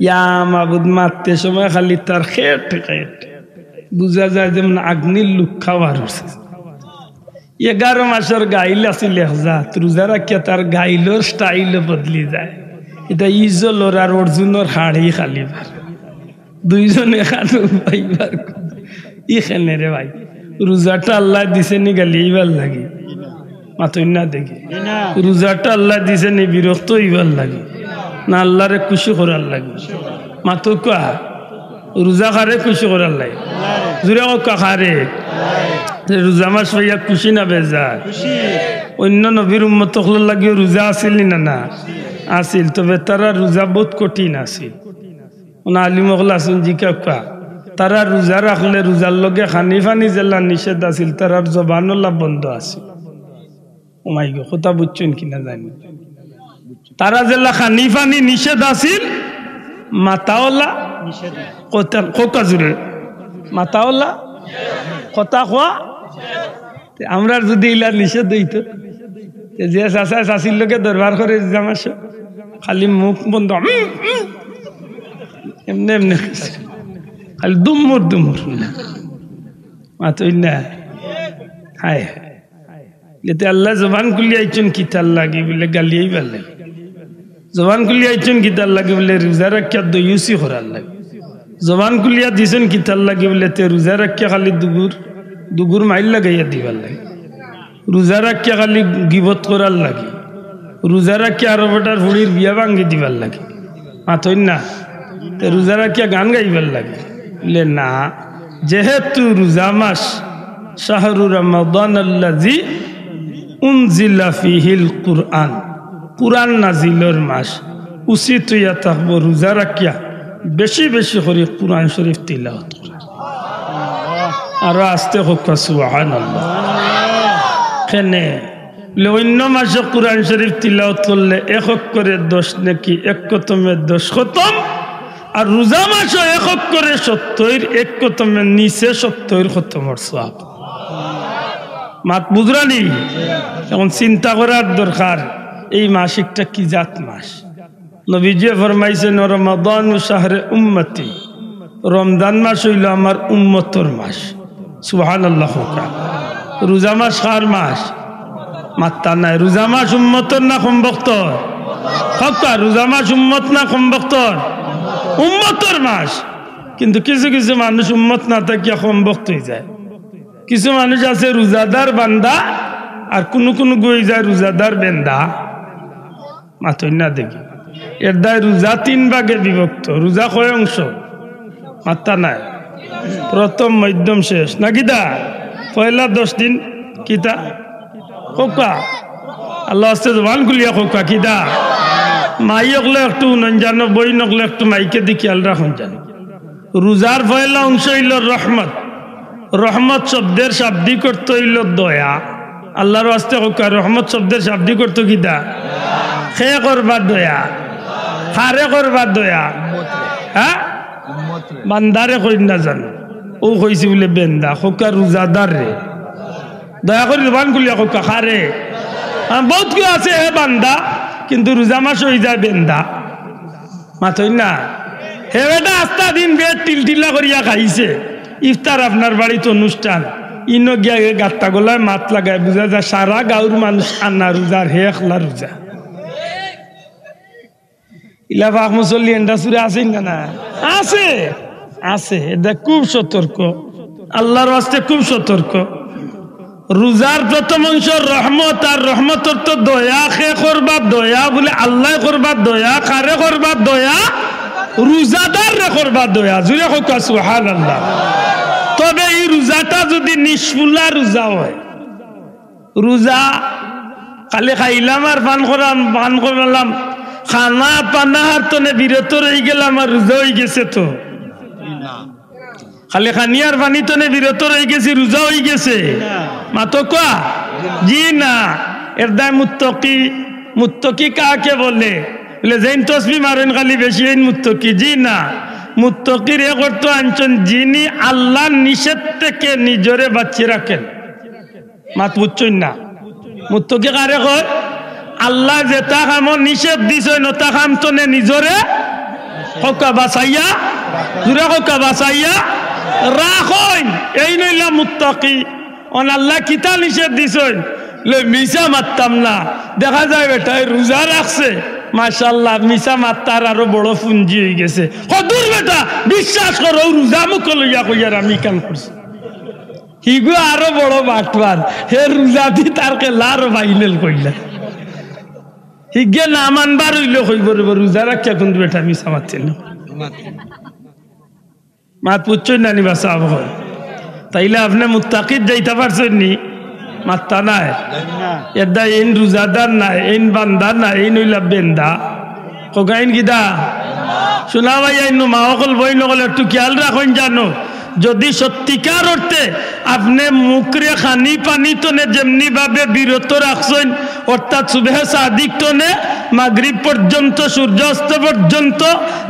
ইয়া মাবুদ মারতে সময় খালি তার খেট খেট বুঝা যায় যেমন আগ্নির লুক খাওয়ার 11 মাসের গাইল আছিল হাজাত রোজা রাখিয়া তার গাইলর স্টাইলও বদলি যায় এটা ইজলর আর অর্জুনের হাড়ি খালি বার দুইজনে খানো পাইবার ইখানে রে ভাই রোজাটা আল্লাহ দিছে নি গালি এইবার লাগে মাতই না দেখি রোজাটা আল্লাহ দিছে নি বিরক্ত হইবার লাগে না আল্লাহরে খুশি করার লাগে মাতো কা রোজা খারে খুশি করার লাগে জুড়ে কাহারে রোজা মাস হইয়া খুশি না বেজার? অন্য নবীর উম্মত হল লাগিয়ে রোজা আসিল না? না আসিল, তবে তারা রোজা বহুত কঠিন আসিল। আলিম হল আসুন জিকা তারা রোজা রাখলে রোজার লগে খানি ফানি জেলা নিষেধ আছিল, তারার জবানল্লা বন্ধ আছে। ওমাই গো কথা বুঝছেন কিনা জানি। তারা জেলা খানি ফানি নিষেধ আছিল, মাতাওলা কোকা জুড়ে মাতাওলা কথা খোয়া। আমরা যদি ইলা নিষেধ হইতো, যে চাষা চাষির লোকে দরবার করে জামাস খালি মুখ বন্ধ এমনি এমনি খালি দুমুর দুমুর মাতই না। হায় এতে আল্লাহ জবান খুলি আইছেন কিতার লাগে বলে গালিয়াই ভাল লাগে। জবান খুলি আইছেন কিতার লাগে বলে রোজা রাখিয়া দইউসি করার লাগে। জবান খুলিয়া দিছেন কিতার লাগে বলে তে রোজা রাখিয়া খালি দুগুর মাইল লাগাইয়া দিবার লাগে। রোজা রাখিয়া খালি গিবত করার লাগে। রোজা রাখিয়া আরো বেটার ফুড়ির বিয়া ভাঙ্গি দিবার লাগে। মাতই না তে রোজা রাখিয়া গান গাইবার লাগে বলে না। যেহেতু রোজা মাস শাহরু রমাদান আল্লাযী উনজিলা ফীহিল কুরআন, কুরআন নাজিলের মাস, উচিত হইয়া থাকবো রোজা রাখিয়া বেশি বেশি করে কুরআন শরীফ তিলাওয়াত করা। আর আস্তে হোক সুবহানাল্লাহ। কেনে অন্য মাসে কুরআন শরীফ তিলাওয়াত করলে এক করে 10 নাকি এক কতমে 10 খতম, আর রোজা মাসও এক করে 70 এক কতমের নিচে 70 খতমের সওয়াব। মাত বুঝরানি? এখন চিন্তা করার দরকার এই মাসিকটা কি জাত মাস। নবীজি ফরমাইছেন রমাদান শাহরে উম্মতি, রমজান মাস হইল আমার উম্মতর মাস। সুবহানাল্লাহ। রোজা মাস কার মাস? মাত্তা নাই। রোজা মাস উম্মতর না কমবক্তর? হকা রোজা মাস উম্মত না কমবক্তর? উম্মতর মাস। কিন্তু কিছু কিছু মানুষ উম্মত না থাকিয়া কমবক্ত হয়ে যায়। কিছু মানুষ আছে রোজাদার বান্দা, আর কোনো কোনো গই যায় রোজাদার বেন্দা। মাথই না দেখি এর দায় রোজা 3 ভাগে বিভক্ত। রোজা কয় অংশ? মাত্তা নাই। প্রথম, মধ্যম, শেষ নাকি দা? পয়লা 10 দিন কিতা কোকা আল্লাহ আস্তে জবান খুলিয়া কোকা কিদা? মাই অকলে একটু উনন জানো, বই নকলে একটু মাইকে দি খেয়াল রাখুন জানো। রোজার পয়লা অংশ হইল রহমত। রহমত শব্দের শাব্দিক অর্থ হইল দয়া। আল্লাহর আস্তে কোকা রহমত শব্দের শাব্দিক অর্থ কিতা? খে করবার দয়া, হারে করবার দয়া। হ্যাঁ বান্দারে কই না জানো, ও কইছি বলে বেন্দা কোকা রোজাদার রে দয়া করে জবান খুলিয়া কোকা খারে। বহুত কেউ আছে হে বান্দা, কিন্তু রোজা মাস হয়ে যায় বেন্দা। মাথই না হে বেটা আস্তা দিন বেড টিলটিলা করিয়া খাইছে। ইফতার আপনার বাড়িতে অনুষ্ঠান, ইনো গিয়া গাত্তা গোলায় মাত লাগায়, বুঝা যায় সারা গাঁর মানুষ আন্না রোজার হে একলা রোজা। ইলা পাক মুসল্লি এন্ডা সুরে আছে না? আছে আছে। এটা খুব সতর্ক, আল্লাহর ওয়াস্তে খুব সতর্ক। রোজার প্রথম অংশ রহমত, আর রহমতর তো দয়া। খে করবার দয়া বলে আল্লাহ করবার দয়া, কারে করবার দয়া? রোজাদার রে করবার দয়া। জুড়ে হোক সুবহানাল্লাহ। তবে এই রোজাটা যদি নিষ্ফুলা রোজা হয়, রোজা খালি খাইলাম আর পান করলাম, খানা পানাহার তনে বিরত রয়ে গেলাম আর রোজা হয়ে গেছে তো? খালি খানিয়ার পানি তনে বিরত রয়ে গেছি, রোজা হয়ে গেছে? মাতো কোয়া জি না। এর দায় মুত্তকি। মুত্তকি কাকে বলে? বলে যেন তসবি মারেন খালি বেশি এই মুত্তকি? জি না। মুত্তকির এক অর্থ আনছেন যিনি আল্লাহ নিষেধ থেকে নিজরে বাঁচিয়ে রাখেন। মাত বুঝছেন না? মুত্তকি কারে কয়? আল্লাহ যেটা কাম নিষেধ দিছে নতা কাম তনে নিজরে হকা বাঁচাইয়া, জুড়ে হকা বাঁচাইয়া রাখেন। এই নইলা মুত্তাকি। অন আল্লাহ কিতা নিষেধ দিছেন মিশা মারতাম না। দেখা যায় বেটা রোজা রাখছে, মাশাআল্লাহ মিশা মাত্তার আরো বড় পুঞ্জি হয়ে গেছে। কদুর বেটা বিশ্বাস করো রোজা মুখ লইয়া কইয়ার আমি কাম করছি। হিগু আরো বড় বাটবার, হে রোজা দি তার কে লার বাইলেল কইলা। হিগে না মানবার হইলে কইব রোজা রাখিয়া কিন্তু বেটা মিশা মারছিল। মাত পুচ্ছই নানি বাসা হয়। তাইলে আপনি মুত্তাকিদ যাইতে পারছেন নি? মাত্তা নাই এদা ইন রোজাদার নাই, ইন বান্দার নাই, ইন হইলা বেন্দা কোকাইন গিদা শোনা ভাই আইন মা অকল বই নকল একটু খেয়াল রাখুন। জানো যদি সত্যিকার অর্থে আপনি মুখরে খানি পানি তনে যেমনি ভাবে বিরত রাখছেন, অর্থাৎ সুবহে সাদিক তনে মাগরিব পর্যন্ত সূর্যাস্ত পর্যন্ত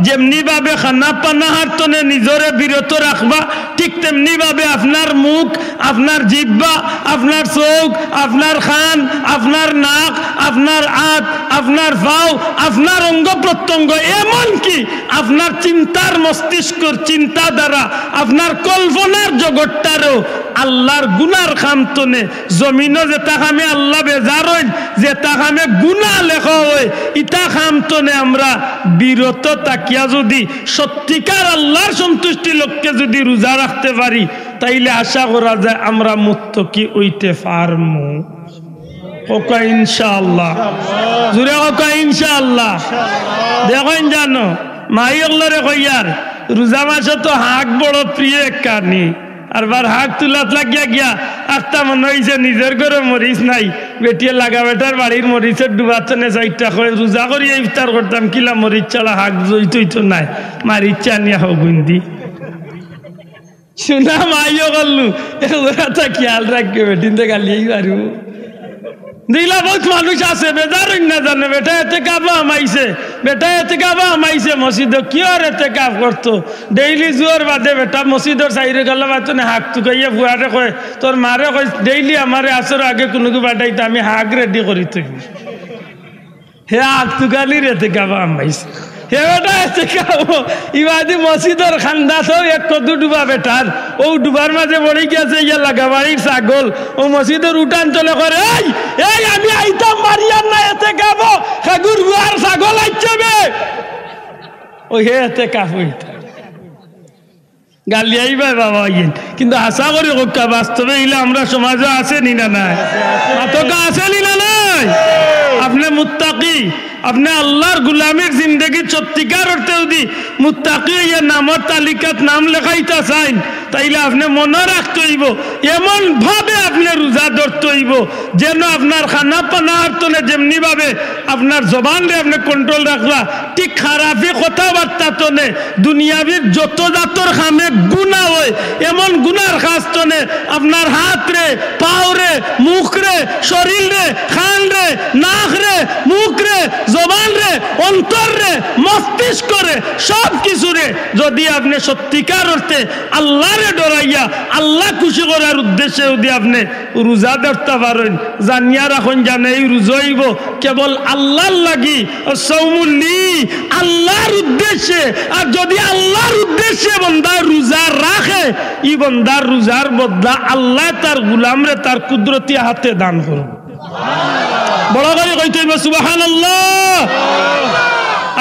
যেমনি ভাবে খানা পানাহার তনে নিজরে বিরত রাখবা, ঠিক তেমনি ভাবে আপনার মুখ, আপনার জিহ্বা, আপনার চোখ, আপনার কান, আপনার নাক, আপনার হাত, আপনার পাও, আপনার অঙ্গ প্রত্যঙ্গ, এমনকি আপনার চিন্তার মস্তিষ্কর চিন্তা দ্বারা আপনার কল্পনার জগৎটারও আল্লাহর গুনার খামতনে জমিনও যেটা খামে আল্লাহ বেজার হইন, যেটা খামে গুনাহ লেখা হয়, ইটা খামতনে আমরা বিরত তাকিয়া যদি সত্যিকার আল্লাহর সন্তুষ্টি লক্ষ্যে যদি রোজা রাখতে পারি, তাইলে আশা করা যায় আমরা মুত্তাকি হইতে পারমু। ওকা ইনশাআল্লাহ, জুড়ে ওকা ইনশাআল্লাহ। দেখেন জানো মাই অল্লরে কইয়ার রোজা মাসে তো হাঁক বড় প্রিয় কানি, আর বার হাঁক তুলাত লাগিয়া গিয়া আটটা মনে হয়েছে নিজের ঘরে মরিচ নাই, বেটিয়ে লাগা বেটার বাড়ির মরিচের ডুবাচনে চাইটা করে রোজা করিয়া ইফতার করতাম, কিলা মরিচ ছাড়া হাঁক জইতই তো নাই, মারিচা নিয়া হোক গুন্দি শোনা মাইও করলু ওরা তা খেয়াল রাখবে বেটিনতে গালিয়েই পারু। দিলা বহুত মানুষ আছে বেজার না জানে বেটা এতে কাবা আমাইছে, বেটা এতে কাবা আমাইছে মসজিদ কি আর এতে কাপ করতো ডেইলি জোয়ার বাদে বেটা মসজিদের সাইডে গেল বাতনে হাক তুকাইয়া ফুয়ারে কয় তোর মারে কয় ডেইলি আমারে আসর আগে কোনো বাটাইতে আমি হাক রেডি করি থাকি, হে হাক তুকালি রেতে কাবা আমাইছে হে বেটা এতে কাবো ইবাদি মসজিদের খান্দা তো এক কদু ডুবা বেটার ও ডুবার মাঝে পড়ে গেছে ইয়া লাগা বাড়ির ছাগল ও মসজিদের উঠান চলে করে এই এই আমি আইতাম মারিয়ার না এতে কাবো খাগুর গুয়ার ছাগল আইছবে ও হে এতে কাবো গালি আইবা বাবা ইয়েন, কিন্তু আশা করি কোকা বাস্তবে ইলে আমরা সমাজে আছে নি না নাই, মাতকা আছে নি না নাই। আপনি মুত্তাকি, আপনি আল্লাহর গুলামের জিন্দগি সত্যিকার অর্থে যদি মুত্তাকি ইয়া নামের তালিকাত নাম লেখাইতে চাইন, তাইলে আপনি মনে রাখতে হইব এমন ভাবে আপনি রোজা ধরতে হইব যেন আপনার খানা পানার তলে যেমনি ভাবে আপনার জবানরে আপনি কন্ট্রোল রাখলা, ঠিক খারাপি কথাবার্তা তনে দুনিয়াবির যত জাতর খামে গুণা হয় এমন গুনার কাজ তনে আপনার হাত রে, পাও রে, মুখ রে, শরীর রে, খান রে, নাক রে, মুখ রে, জবান রে, অন্তর রে, মস্তিষ্ক রে, সব কিছু রে যদি আপনি সত্যিকার অর্থে আল্লাহরে ডরাইয়া আল্লাহ খুশি করার উদ্দেশ্যে যদি আপনি রোজা ধরতে পারেন, জানিয়া রাখুন জানে এই রোজা হইব কেবল আল্লাহর লাগি, সৌমুল্লি আল্লাহর উদ্দেশ্যে। আর যদি আল্লাহর উদ্দেশ্যে বন্দা রোজা রাখে, ই বন্দার রোজার বদলা আল্লাহ তার গুলামরে তার কুদরতি হাতে দান করবে। বড় করে কইতে হইব সুবহানাল্লাহ।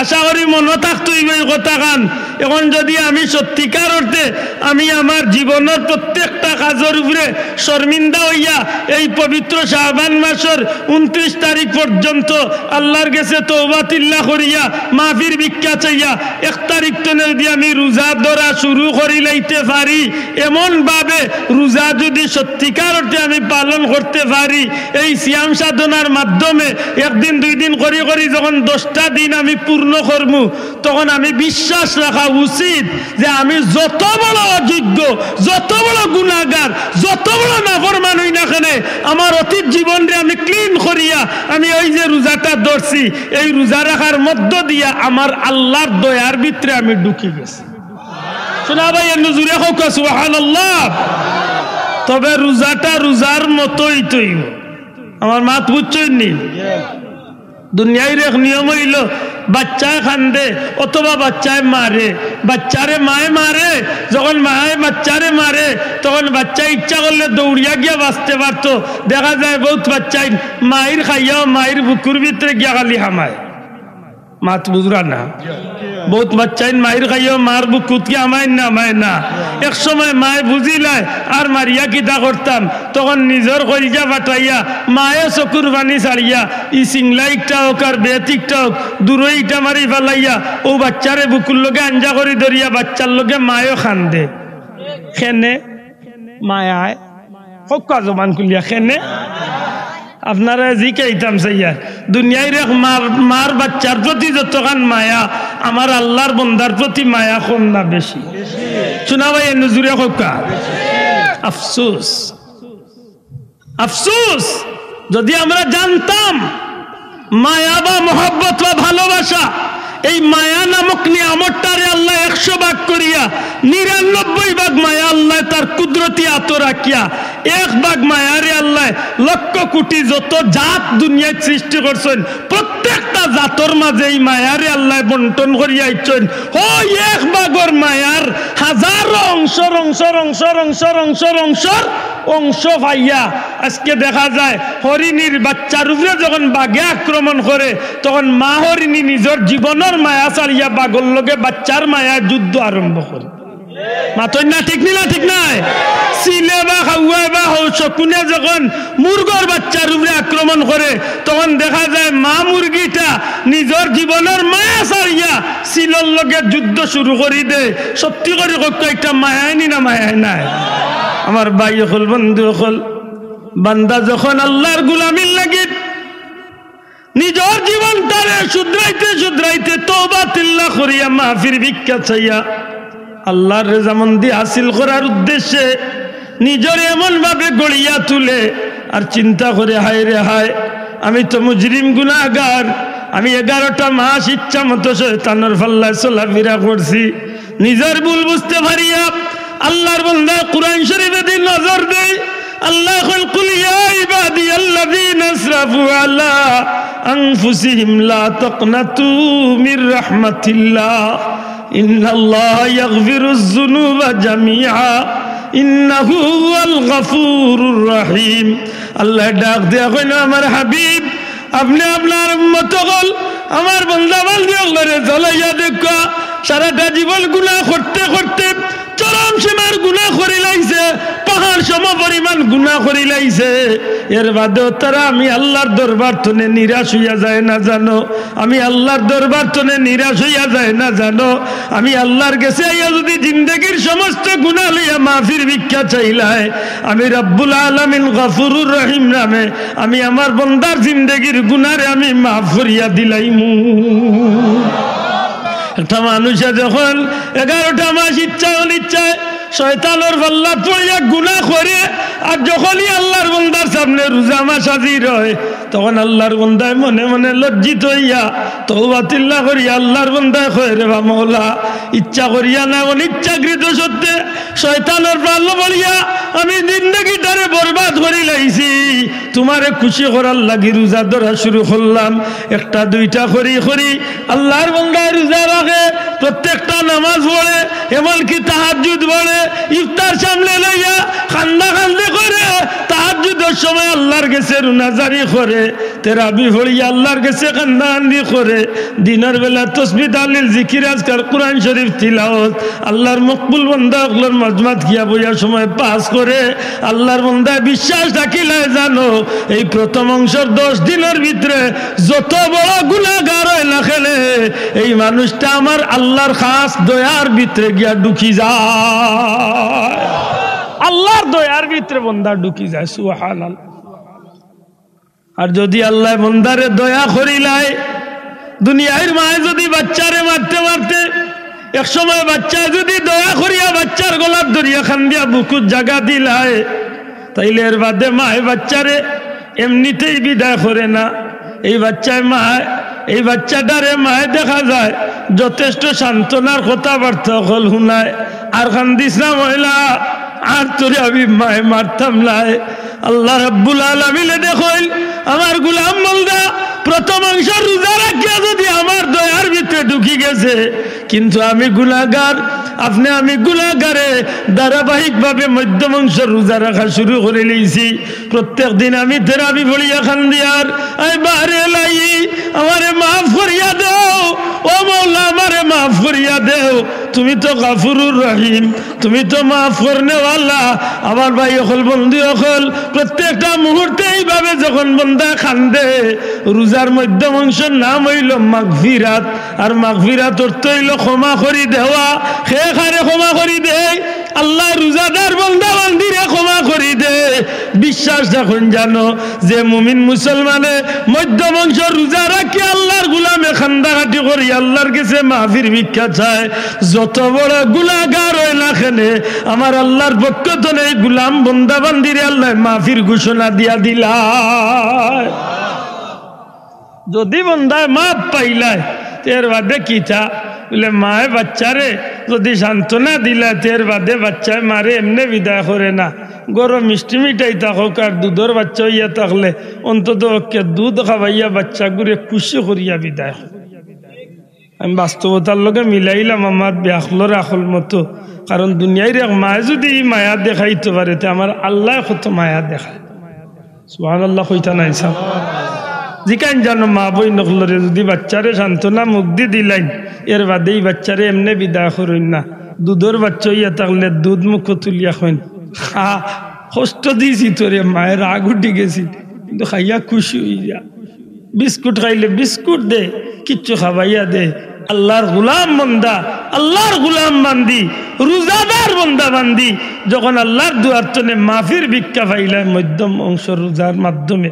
আশা করি মনে থাকতে হইব এই কথা গান। এখন যদি আমি সত্যিকার অর্থে আমি আমার জীবনের প্রত্যেকটা কাজের উপরে শর্মিন্দা হইয়া এই পবিত্র শাবান মাসের 29 তারিখ পর্যন্ত আল্লাহর কাছে তওবাতিল্লাহ করিয়া মাফির ভিক্ষা চাইয়া 1 তারিখ তনে যদি আমি রোজা ধরা শুরু করি লইতে পারি, এমন ভাবে রোজা যদি সত্যিকার অর্থে আমি পালন করতে পারি, এই সিয়াম সাধনার মাধ্যমে একদিন দুই দিন করি করি যখন 10টা দিন আমি পূর্ণ করবো, তখন আমি বিশ্বাস রাখা উচিত যে আমি যত বড় অযোগ্য, যত বড় গুনাহগার, যত বড় নাফরমান হই না কেন, আমার অতীত জীবনরে আমি ক্লিন করিয়া আমি ওই যে রোজাটা ধরছি, এই রোজা রাখার মধ্য দিয়া আমার আল্লাহর দয়ার ভিতরে আমি ঢুকে গেছি। শোনা ভাই নজুরে হোক সুবহানাল্লাহ। তবে রোজাটা রোজার মতোই তৈব, আমার মাত বুঝছই নি। দুনিয়ার এক নিয়ম হইল বাচ্চায় খান্দে অথবা বাচ্চায় মারে, বাচ্চারে মায়ে মারে, যখন মায়ে বাচ্চারে মারে তখন বাচ্চা ইচ্ছা করলে দৌড়িয়া গিয়া বাঁচতে পারতো। দেখা যায় বহুত বাচ্চাই মায়ের খাইয়াও মায়ের বুকুর ভিতরে গিয়া খালি হামায়, মাত বুঝরা না। বহুত বাচ্চাই মায়ের খাইয়াও মার বুকুত কি আমায় না আমায় না। এক সময় মায়ে বুঝিলায় আর মারিয়া কিতা করতাম, তখন নিজের কলিজা ফাটাইয়া মায়ে চকুর পানি ছাড়িয়া ই সিংলাইকটা হোক আর বেতিকটা হোক দূরইটা মারি ফেলাইয়া ও বাচ্চারে বুকুর লগে আঞ্জা করে ধরিয়া বাচ্চার লগে মায়েও খান্দে। খেনে মায়ায় হকা জবান খুলিয়া খেনে আপনারা জি কেইতাম সাইয়া দুনিয়ায় রে মার বাচ্চার প্রতি যতখান মায়া আমার আল্লাহর বন্দার প্রতি মায়া কম না বেশি শোনা ভাই নজুরে হকা আফসোস আফসোস যদি আমরা জানতাম মায়া বা মোহব্বত বা ভালোবাসা এই মায়া নামক নিয়ামতটারে আল্লাহ 100 ভাগ করিয়া 99 ভাগ মায়া আল্লাহ তার কুদরতি আত রাখিয়া 1 ভাগ মায়ারে আল্লাহ লক্ষ কোটি যত জাত দুনিয়ায় সৃষ্টি করছেন প্রত্যেকটা জাতর মাঝে এই মায়ারে আল্লাহ বন্টন করিয়া ইচ্ছেন ওই 1 ভাগের মায়ার হাজারো অংশ পাইয়া আজকে দেখা যায় হরিণীর বাচ্চার উপরে যখন বাঘে আক্রমণ করে তখন মা হরিণী নিজের জীবনের মায়া ছাড়িয়া বাঘর লগে বাচ্চার মায়া যুদ্ধ আরম্ভ করে মাতই না ঠিক না ঠিক নাই সিলে বা খাওয়ায় বা শকুনে যখন মুরগর বাচ্চার উপরে আক্রমণ করে তখন দেখা যায় মা মুরগিটা নিজের জীবনের মায়া ছাড়িয়া সিলর লগে যুদ্ধ শুরু করি দেয় সত্যি করে একটা মায়াই নি না মায়াই নাই আমার ভাই হল বন্ধু হল বান্দা যখন আল্লাহর গোলামির লাগি নিজের জীবনটারে শুধরাইতে তওবা তিল্লা করিয়া মাফির ভিক্ষা চাইয়া আল্লাহর রেজামন্দি হাসিল করার উদ্দেশ্যে নিজের এমন ভাবে গড়িয়া তুলে আর চিন্তা করে হায় রে হায় আমি তো মুজরিম গুনাহগার আমি 11টা মাস ইচ্ছা মতো শয়তানের ফাল্লায় চলাফেরা করছি নিজের ভুল বুঝতে পারিয়া আল্লাহর বান্দা কুরআন শরীফে দিন নজর দেয় আল্লাহ কল কুল ইয়া ইবাদিয়াল্লাযীনা আসরাফু আলা আনফুসিহিম লা তাকনাতু মির রাহমাতিল্লাহ ইন্নাল্লাহা ইয়াগফিরুয যুনুবা জামিআ ইন্নাহু হুয়াল গফুরুর রহিম আল্লাহ ডাক দেয়া কইল আমার হাবিব আপনি আপনার উম্মত হল আমার বান্দা বান্দিগুলোরে জ্বালাইয়া দেখা সারাটা জীবন গুনাহ করতে করতে চরম সীমার গুনাহ করে লাইছে পাহাড় সম পরিমাণ গুনাহ করে লাইছে এর বাদেও তারা আমি আল্লাহর দরবার তনে নিরাশ হইয়া যায় না জানো আমি আল্লাহর দরবার তনে নিরাশ হইয়া যায় না জানো আমি আল্লাহর কাছে আইয়া যদি জিন্দেগীর সমস্ত গুনাহ লইয়া মাফির ভিক্ষা চাইলাই আমি রব্বুল আলামিন গফুরুর রহিম নামে আমি আমার বান্দার জিন্দেগীর গুনাহরে আমি মাফ করিয়া দিলাইমু একটা মানুষে যখন 11টা মাস ইচ্ছায় শয়তানের পাল্লা পড়িয়া গুনাহ করে আর যখনই আল্লাহর বান্দার সামনে রোজা মাস হাজির হয় তখন আল্লাহর বান্দায় মনে মনে লজ্জিত হইয়া তওবা তিল্লা করিয়া আল্লাহর বান্দায় কয় রে মাওলা ইচ্ছা করিয়া না অনিচ্ছাকৃত সত্ত্বে শয়তানের পাল্লা পড়িয়া আমি জিন্দেগিটারে বরবাদ করে লাইছি তোমারে খুশি করার লাগি রোজা ধরা শুরু করলাম একটা দুইটা করি আল্লাহর বান্দায় রোজা রাখে প্রত্যেকটা নামাজ পড়ে এমনকি তাহাজ্জুদ পড়ে ইফতার সামনে লইয়া কান্দে করে তাহাজ্জুদের সময় আল্লাহর কাছে রুনাজারি করে তেরাবি পড়িয়া আল্লাহর কাছে কান্দাকান্দি করে দিনের বেলা তাসবিহ তাহলিল জিকির আজকার কোরআন শরীফ তিলাওয়াত আল্লাহর মকবুল বান্দাগুলোর মাজমাত গিয়া বইয়া সময় পাস করে আল্লাহর বান্দায় বিশ্বাস রাখিলে জানো এই প্রথম অংশের 10 দিনের ভিতরে যত বড় গুনাহগার হয় না খেলে এই মানুষটা আমার আল্লাহর খাস দয়ার ভিতরে গিয়া ঢুকি যায় আল্লাহর দয়ার ভিতরে বান্দা ঢুকি যায় সুবহানাল্লাহ আর যদি আল্লাহ বান্দারে দয়া করিলাই দুনিয়ার মায়ে যদি বাচ্চারে মারতে এক সময় বাচ্চা যদি দয়া করিয়া বাচ্চার গলার দরিয়া খান দিয়া বুকুর জায়গা দিলায় তাইলে এর বাদে মায়ে বাচ্চারে এমনিতেই বিদায় করে না এই বাচ্চাটারে মায়ে দেখা যায় যথেষ্ট সান্ত্বনার কথাবার্তা হল শুনায় আর কান্দিস না মহিলা আর তোরে আমি মায়ে মারতাম নাই আল্লাহ রাব্বুল আলামিনে দেখইল আমার গোলাম বান্দা প্রথম অংশ রোজা রাখিয়া যদি আমার দয়ার ভিতরে ঢুকি গেছে কিন্তু আমি গুনাহগার আমি গুনাহগারে ধারাবাহিকভাবে মধ্যম অংশ রোজা রাখা শুরু করে লইছি প্রত্যেক দিন আমি তেরাবি পড়িয়া খান্দিয়ার আই বারে লাই আমারে মাফ করিয়া দাও ও মাওলা আমারে মাফ করিয়া দাও তুমি তো গফুরুর রহিম তুমি তো মাফ করনেওয়ালা আমার ভাই হল বন্ধু হল প্রত্যেকটা মুহূর্তে এইভাবে যখন বান্দা কান্দে রোজার মধ্যম অংশের নাম হইল মাগফিরাত আর মাগফিরাত অর্থ হইল ক্ষমা করি দেওয়া খে খারে ক্ষমা করি দেয় আল্লাহ রোজাদার বান্দা বান্দিরে ক্ষমা করি দে। বিশ্বাস রাখুন জানো যে মুমিন মুসলমানে মধ্যম অংশ রোজা রাখি আল্লাহর গুলামে খান্দাঘাটি করি আল্লাহর কাছে মাফির ভিক্ষা চায়। যত বড় গুনাহগার হয় না কেনে আমার আল্লাহর পক্ষ থেকে গুলাম বান্দা বান্দিরে আল্লাহ মাফির ঘোষণা দিয়া দিলায়। যদি বন্দায় মাপ পাইলায় তের বাদে কি থা বলে মায়ে বাচ্চারে যদি সান্ত্বনা দিলায় তের বাদে বাচ্চায় মারে এমনি বিদায় করে না। গরম মিষ্টি মিঠাই থাকুক আর দুধের বাচ্চা হইয়া থাকলে অন্তত দুধ খাওয়াইয়া বাচ্চা ঘুরে খুশি করিয়া বিদায়। আমি বাস্তবতার লগে মিলাইলাম আমার ব্যাখলর আখল মতো। কারণ দুনিয়ার এক মায় যদি মায়া দেখাইতে পারে তে আমার আল্লাহ কত মায়া দেখায়। সুবহানাল্লাহ কইতা নাই সাহ জিকান জানো মা বই নকলরে যদি বাচ্চারে সান্ত্বনা মুগ্ধি দিলাইন এর বাদেই বাচ্চারে এমনি বিদায় করইন না। দুধের বাচ্চা হইয়া থাকলে দুধ মুখ তুলিয়া হইন কষ্ট দিয়েছি তোরে মায়ের রাগ উঠে গেছি কিন্তু খাইয়া খুশি হইয়া। বিস্কুট খাইলে বিস্কুট দে কিচ্ছু খাবাইয়া দে। আল্লাহর গুলাম বান্দা আল্লাহর গুলাম বান্দি রোজাদার বান্দা বান্দি যখন আল্লাহর দুয়ার তনে মাফির ভিক্ষা পাইলায় মধ্যম অংশ রোজার মাধ্যমে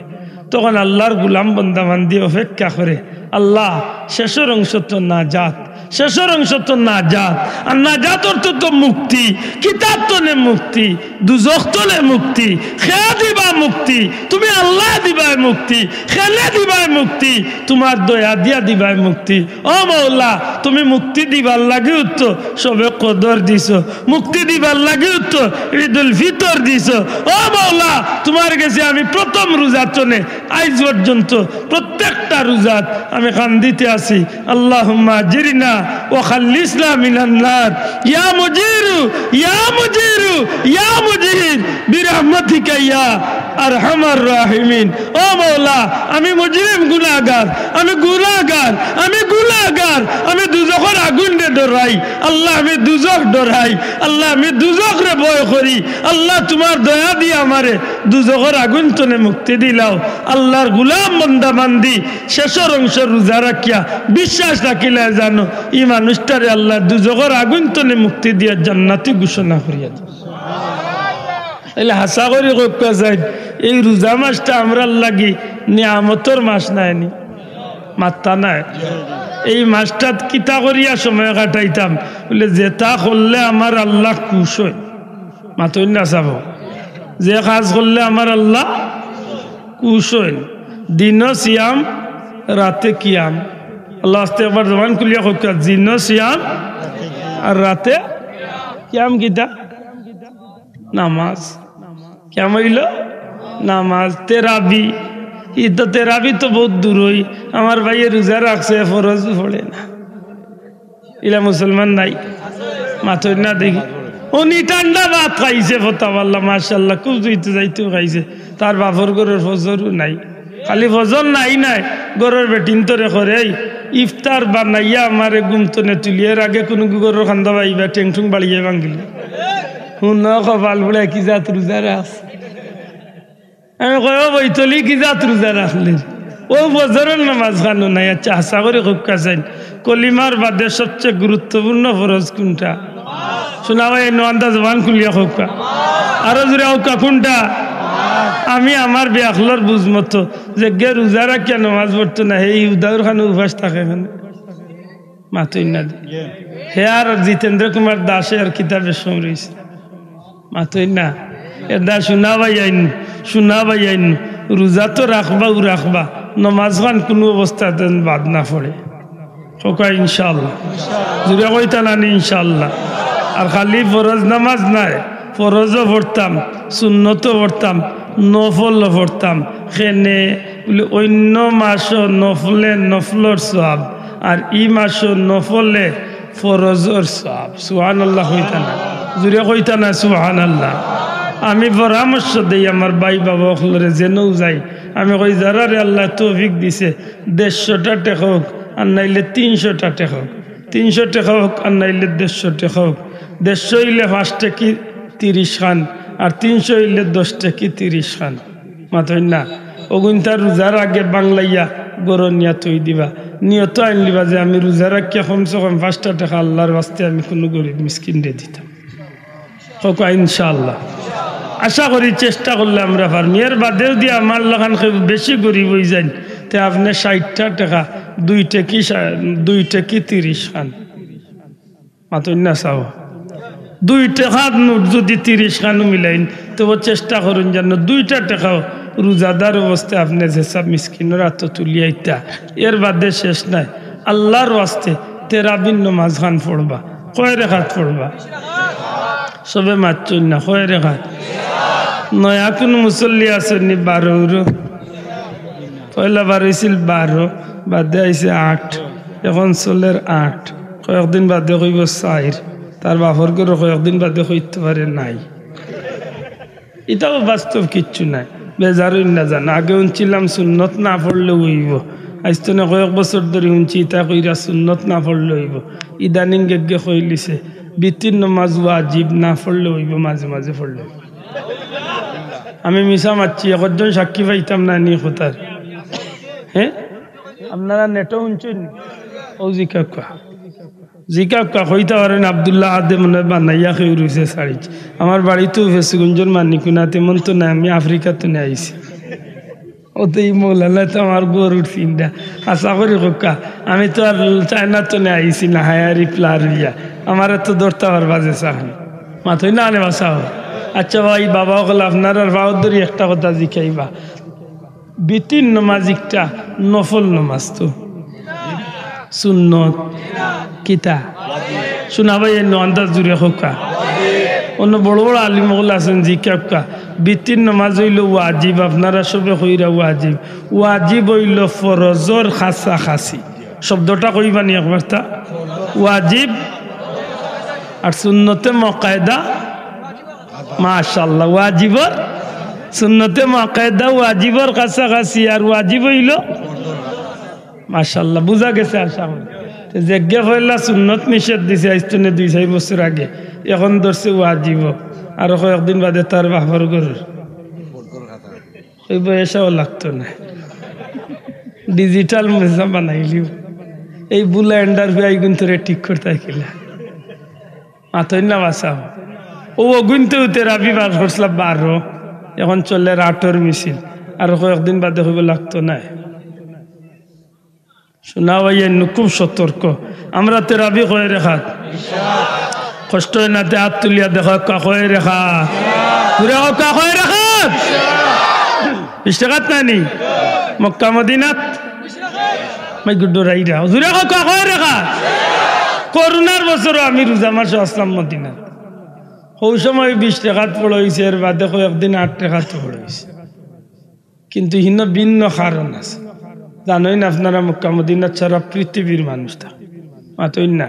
তখন আল্লাহর গুলাম বান্দা বান্দি অপেক্ষা করে আল্লাহ শেষের অংশ তো নাজাত শেষের অংশ তো নাজাত আর নাজাত অর্থ তো মুক্তি কিতাব তনে মুক্তি দুজখ তলে মুক্তি খেয়া দিবা মুক্তি তুমি আল্লাহ দিবাই মুক্তি খেলে দিবাই মুক্তি তোমার দয়া দিয়া দিবাই মুক্তি। ও মৌলা তুমি মুক্তি দিবার লাগে উত্তো সবে কদর দিছ মুক্তি দিবার লাগে উত্তো ঈদুল ফিতর দিছ। ও মৌলা তোমার কাছে আমি প্রথম রোজার চনে আজ পর্যন্ত প্রত্যেকটা রোজাত আমি কান্দিতে আছি আল্লাহুম্মা জিরিনা ও খাল্লিসনা মিনান নার ইয়া মুজিরু ইয়া মুজিরু ইয়া মুজির বিরহমাতিকা ইয়া আরহামার রাহিমিন। ও মওলা আমি মুজরিম গুনাহগার আমি গুনাহগার আমি গুনাহগার আমি দুজখের আগুন রে ডরাই আল্লাহ আমি দুজখ ডরাই আল্লাহ আমি দুজখ রে ভয় করি আল্লাহ তোমার দয়া দিয়ে আমারে দুজখের আগুন তনে মুক্তি দিলাও। আল্লাহর গুলাম বান্দা বান্দি শেষের অংশ রোজা রাখিয়া বিশ্বাস রাখিলে জানো এই মানুষটারে আল্লাহ দুজখের আগুন তনে মুক্তি দিয়া জান্নাতি ঘোষণা করিয়া দেয়। এলে হাসা করি কইকা যায় এই রোজা মাসটা আমরা লাগি নিয়ামতর মাস নাইনি মাত্তা নাই। এই মাসটা কিতা করিয়া সময় কাটাইতাম বলে যেটা করলে আমার আল্লাহ খুশ হয় মাতই না চাব যে কাজ করলে আমার আল্লাহ খুশ হয়। দিন সিয়াম রাতে কিয়াম আল্লাহ আস্তে একবার জবান খুলিয়া কইকা দিন সিয়াম আর রাতে কিয়াম কিতা নামাজ কেমন হইল নামাজ তেরাবি ই তো তেরাবি তো বহুত দূর হই আমার ভাইয়ে রোজা রাখছে ফরজ পড়ে না ইলা মুসলমান নাই মাথর না দেখি উনি ঠান্ডা ভাত খাইছে ফতাওয়াল্লাহ মাশাআল্লাহ খুব জুইতে যাইতেও খাইছে তার বাপর ঘরের ফজরও নাই খালি ফজর নাই নাই ঘরের বেটিন তোরে করে ইফতার বানাইয়া আমারে গুমতনে তুলিয়ার আগে কোনো গরুর খান্দা পাইবা টেংটুং বাড়িয়ে ভাঙিল শুন কপাল বলে কি জাত রোজা রাখ আমি কয় বৈতলি কি জাত রোজা রাখলেন ও বজরের নামাজ খানো নাই। আচ্ছা আশা করি খুব কাছেন কলিমার বাদে সবচেয়ে গুরুত্বপূর্ণ ফরজ কোনটা শোনা ভাই নন্দা জবান খুলিয়া হোকা আরো জোরে হোকা কোনটা? আমি আমার বেআখলর বুঝমতো যে গে রোজা রাখিয়া নামাজ পড়তো না এই উদাউর খানে উপাস থাকে এখানে মাতই না হে আর জিতেন্দ্র কুমার দাসে আর কিতাবের সমরিস মাতই না এদা শোনা ভাই আইন রোজা তো রাখবা নমাজ খান কোনো অবস্থাতে বাদ না পড়ে হোকা ইনশাআল্লাহ জুড়ে কইতা নানি ইনশাআল্লাহ। আর খালি ফরজ নামাজ নাই ফরজও পড়তাম সুন্নতও পড়তাম নফলও পড়তাম সেনে বলে অন্য মাসও নফলর সওয়াব আর ই মাসও নফলে ফরজর সওয়াব। সুবহানাল্লাহ কইতা না জুড়ে কইতা না সুবহানাল্লাহ। আমি পরামর্শ দেই আমার ভাই বাবা সকলরে যেনও যাই আমি কই যারা রে আল্লাহ তৌফিক দিছে 150টা টাকা হোক আর নাইলে 300টা টাকা হোক 300 টাকা হোক আর নাইলে 150 টাকা হোক 150 হইলে 5 টাকি 30 খান আর 300 হইলে 10 টাকি 30 খান মাতই না অগুনতার রোজার আগে বাংলাইয়া গরো নিয়া তৈ দিবা নিয়ত আনলিবা যে আমি রোজা রাখিয়া কমসে কম 5টা টাকা আল্লাহর ওয়াস্তে আমি কোনো গরিব মিসকিন রে দিতাম হোকা ইনশাআল্লাহ আশা করি চেষ্টা করলে আমরা পারমি এর বাদেও দিয়ে আমার লাগান বেশি গরিব হয়ে যান তে আপনি 60 টাকা 2 টাকি 30 খান মাতই না চাও 2 টাকার নোট যদি 30 খান মিলাইন তবু চেষ্টা করুন যেন 2টা টাকাও রোজাদার অবস্থায় আপনি যেসব মিসকিনের হাত তুলিয়াইতা এর বাদে শেষ নাই আল্লাহর ওয়াস্তে তেরাবিন নামাজ খান পড়বা কয় রেখাত পড়বা সবে মাতছুন না কয় রেখাত নয়া কোন মুসল্লি আসেনি 12 পয়লা বার হয়েছিল 12 বাদে আইছে 8 এখন চলের 8 কয়েকদিন বাদে কইব 4 তার বাপর করে কয়েকদিন বাদে কইতে পারে নাই এটাও বাস্তব কিচ্ছু নাই বেজারই না জান আগে উনছিলাম সুন্নত না পড়লে হইব আজ তো না কয়েক বছর ধরে উনছি ইতা কইরা সুন্নত না পড়লে হইব ইদানিং গেগে কইলিছে বিতির নামাজ ওয়াজিব না পড়লে হইব মাঝে মাঝে পড়লে আমি মিশা মারছি একজন সাক্ষী পাইতাম না নি কোথার হ্যাঁ আপনারা নেটও উনছেন ও জিকা কইতে পারেন আব্দুল্লাহ আদে মনে বানাইয়া খেয়ে রয়েছে শাড়ি আমার বাড়িতেও ফেসুগঞ্জের মানিকুনা তেমন তো না আমি আফ্রিকাতে নিয়ে আইছি ওতেই মৌলানা তো আমার গরুর চিন্তা আশা করি কোকা আমি তো আর চায়না তো নিয়ে আইছি না হায়ারি প্লারিয়া আমার তো ধরতে পারবা যে চাহান মাথই না আনে বাসা আচ্ছা ভাই বাবা হল আপনার আর বাহাদুরি একটা কথা জিখাইবা বিতির নমাজ একটা নফল নমাজ তো সুন্নত কিতা শোনাবাই আন্দাজ জুড়ে হোকা অন্য বড় বড় আলিমগুল আছেন জিকা বিতির নমাজ হইল ওয়াজিব আপনারা সবে কইরা ওয়াজিব ওয়াজিব হইল ফরজর খাসা খাসি শব্দটা কইবানি একবার তা ওয়াজিব আর সুন্নতে মুকায়দা মাশাআল্লাহ ওয়াজিবর সুন্নতে মুকায়দা ওয়াজিবর খাসা খাসি আর ওয়াজিব হইল মাশাআল্লাহ বুঝা গেছে আশা করি যেজ্ঞা হইলা সুন্নত নিষেধ দিছে আইস্তনে 2-4 বছর আগে এখন ধরছে ওয়াজিব আর কয়েকদিন বাদে তার বাপর গরুর ওই বয়সাও লাগতো না ডিজিটাল মেসা বানাইলিও এই বুলা এন্ডার ভাই কিন্তু ঠিক করতে কিলা মাথই না বাসাও ও গুনতে উতে রাবি বার করছিলাম 12 এখন চলে 8 মিছিল আর কয়েকদিন বাদে হইব লাগতো না শোনা ভাইয়া খুব সতর্ক আমরা তেরাবি কয়ে রেখা কষ্ট হয় না তে হাত তুলিয়া দেখা কয়ে রেখা ঘুরে কয়ে রেখা 20 টাকাত নানি মক্কা মদিনাত মাই গুড রাইরা ঘুরে কয়ে রেখা করোনার বছর আমি রোজা মাসে আসলাম মদিনাত ওই সময় 20 টাকাত পড়াইছে এর বাদে কয়েকদিন 8 টাকাত পড়াইছে কিন্তু ভিন্ন ভিন্ন কারণ আছে জানোই না আপনারা মক্কা মদিনা ছাড়া পৃথিবীর মানুষটা মাতই না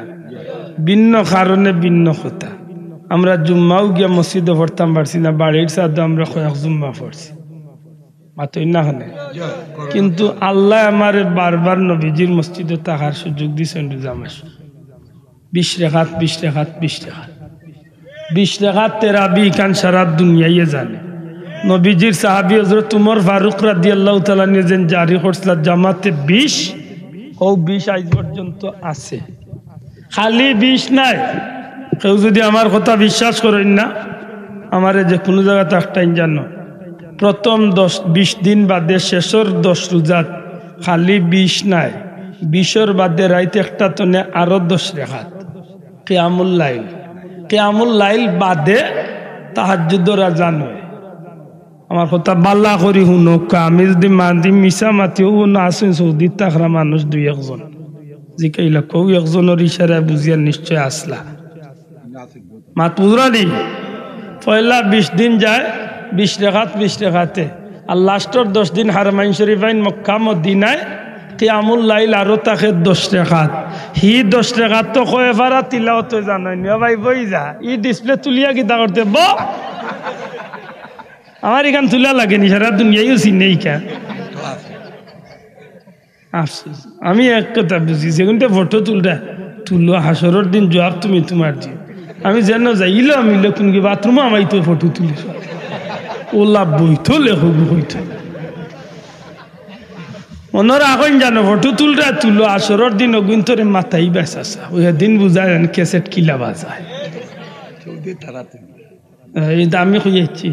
ভিন্ন কারণে ভিন্ন কথা আমরা জুম্মাও গিয়া মসজিদে পড়তাম পারছি না বাড়ির সাথে আমরা কয়েক জুম্মা পড়ছি মাতই না হনে কিন্তু আল্লাহ আমার বারবার নবীজির মসজিদে থাকার সুযোগ দিয়েছেন রোজা মাস 20 টাকাত 20 টাকাত 20 টাকাত 20 টাকাত তেরাবি কান সারা দুনিয়ায় জানে নবীজির সাহাবী হযরত উমর ফারুক রাদিয়াল্লাহু তাআলা নিজেন জারি করছিলেন জামাতে 20 ও 20 আজ পর্যন্ত আছে খালি 20 নাই কেউ যদি আমার কথা বিশ্বাস করেন না আমারে যে কোনো জায়গাতে একটাই জানো প্রথম 20 দিন বাদে শেষের 10 রোজাত খালি 20 নাই 20 বাদে রাইতে একটা তনে আরো 10 রাকাত কিয়ামুল লাইল বাদে তাহাজ্জুদের আযান হয় আমার কথা বাল্লা করি শুনক আমি যদি মান্দি মিশা মাতিও না আসেন সৌদি তাকরা মানুষ 2-1 জন জিকাইলা কেউ একজনের ইশারায় বুঝিয়া নিশ্চয় আসলা মাত বুঝরানি পয়লা 20 দিন যায় 20 টাকাতে আর লাস্টের 10 দিন হারমাইন শরীফাইন মক্কা মদিনায় কিয়ামুল লাইল আরো তাকে 10 টাকাত হি 10 টাকাত তো কয়ে পারা তিলাওয়াত জানাই নি ভাই বই যা ই ডিসপ্লে তুলিয়া কিতা করতে আমার এখান তুলা লাগেনি সারা দুনিয়াও চিনেই কা আফসোস আমি এক কথা বুঝি যেগুনটা ফটো তুলো হাসরের দিন জবাব তুমি তোমার দিও আমি যেন যাইলো আমি লোকুন কি বাথরুমে আমাই তো ফটো তুলি ওলা বইতো লেখক হইতো ওনারা এখন জানো ফটো তুলো আসরের দিন অগুন্তরে মাথাই বেসাসা ওই দিন বুঝায় ক্যাসেট কিলা বাজায় এই আমি খুঁজেছি